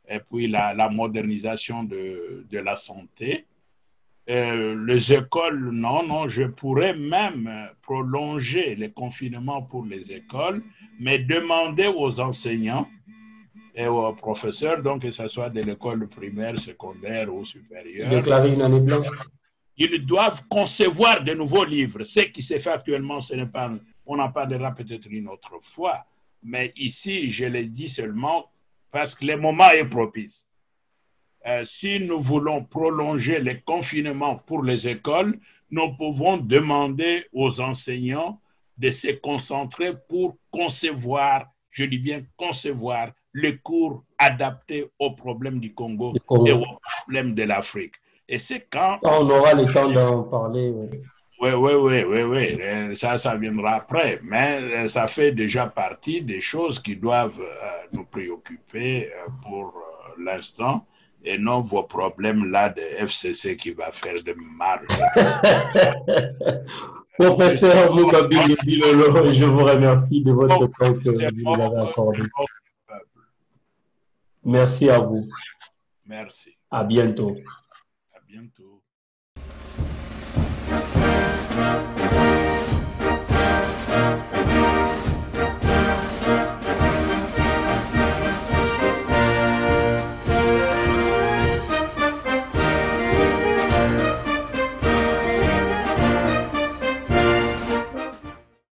et puis la modernisation de la santé. Les écoles, non, je pourrais même prolonger les confinements pour les écoles, mais demander aux enseignants et aux professeurs, donc que ce soit de l'école primaire, secondaire ou supérieure, déclarer une année blanche. Ils doivent concevoir de nouveaux livres. Ce qui se fait actuellement, ce n'est pas, on en parlera peut-être une autre fois, mais ici, je l'ai dit seulement parce que le moment est propice. Si nous voulons prolonger les confinements pour les écoles, nous pouvons demander aux enseignants de se concentrer pour concevoir, je dis bien concevoir, les cours adaptés aux problèmes du Congo et aux problèmes de l'Afrique. Et c'est quand on aura le temps d'en parler. Oui. Ça viendra après. Mais ça fait déjà partie des choses qui doivent nous préoccuper pour l'instant et non vos problèmes là de FCC qui va faire de marge. Professeur Moubabi Bilolo, je vous remercie de votre temps que vous nous avez accordé. Merci à vous. Merci. À bientôt. À bientôt.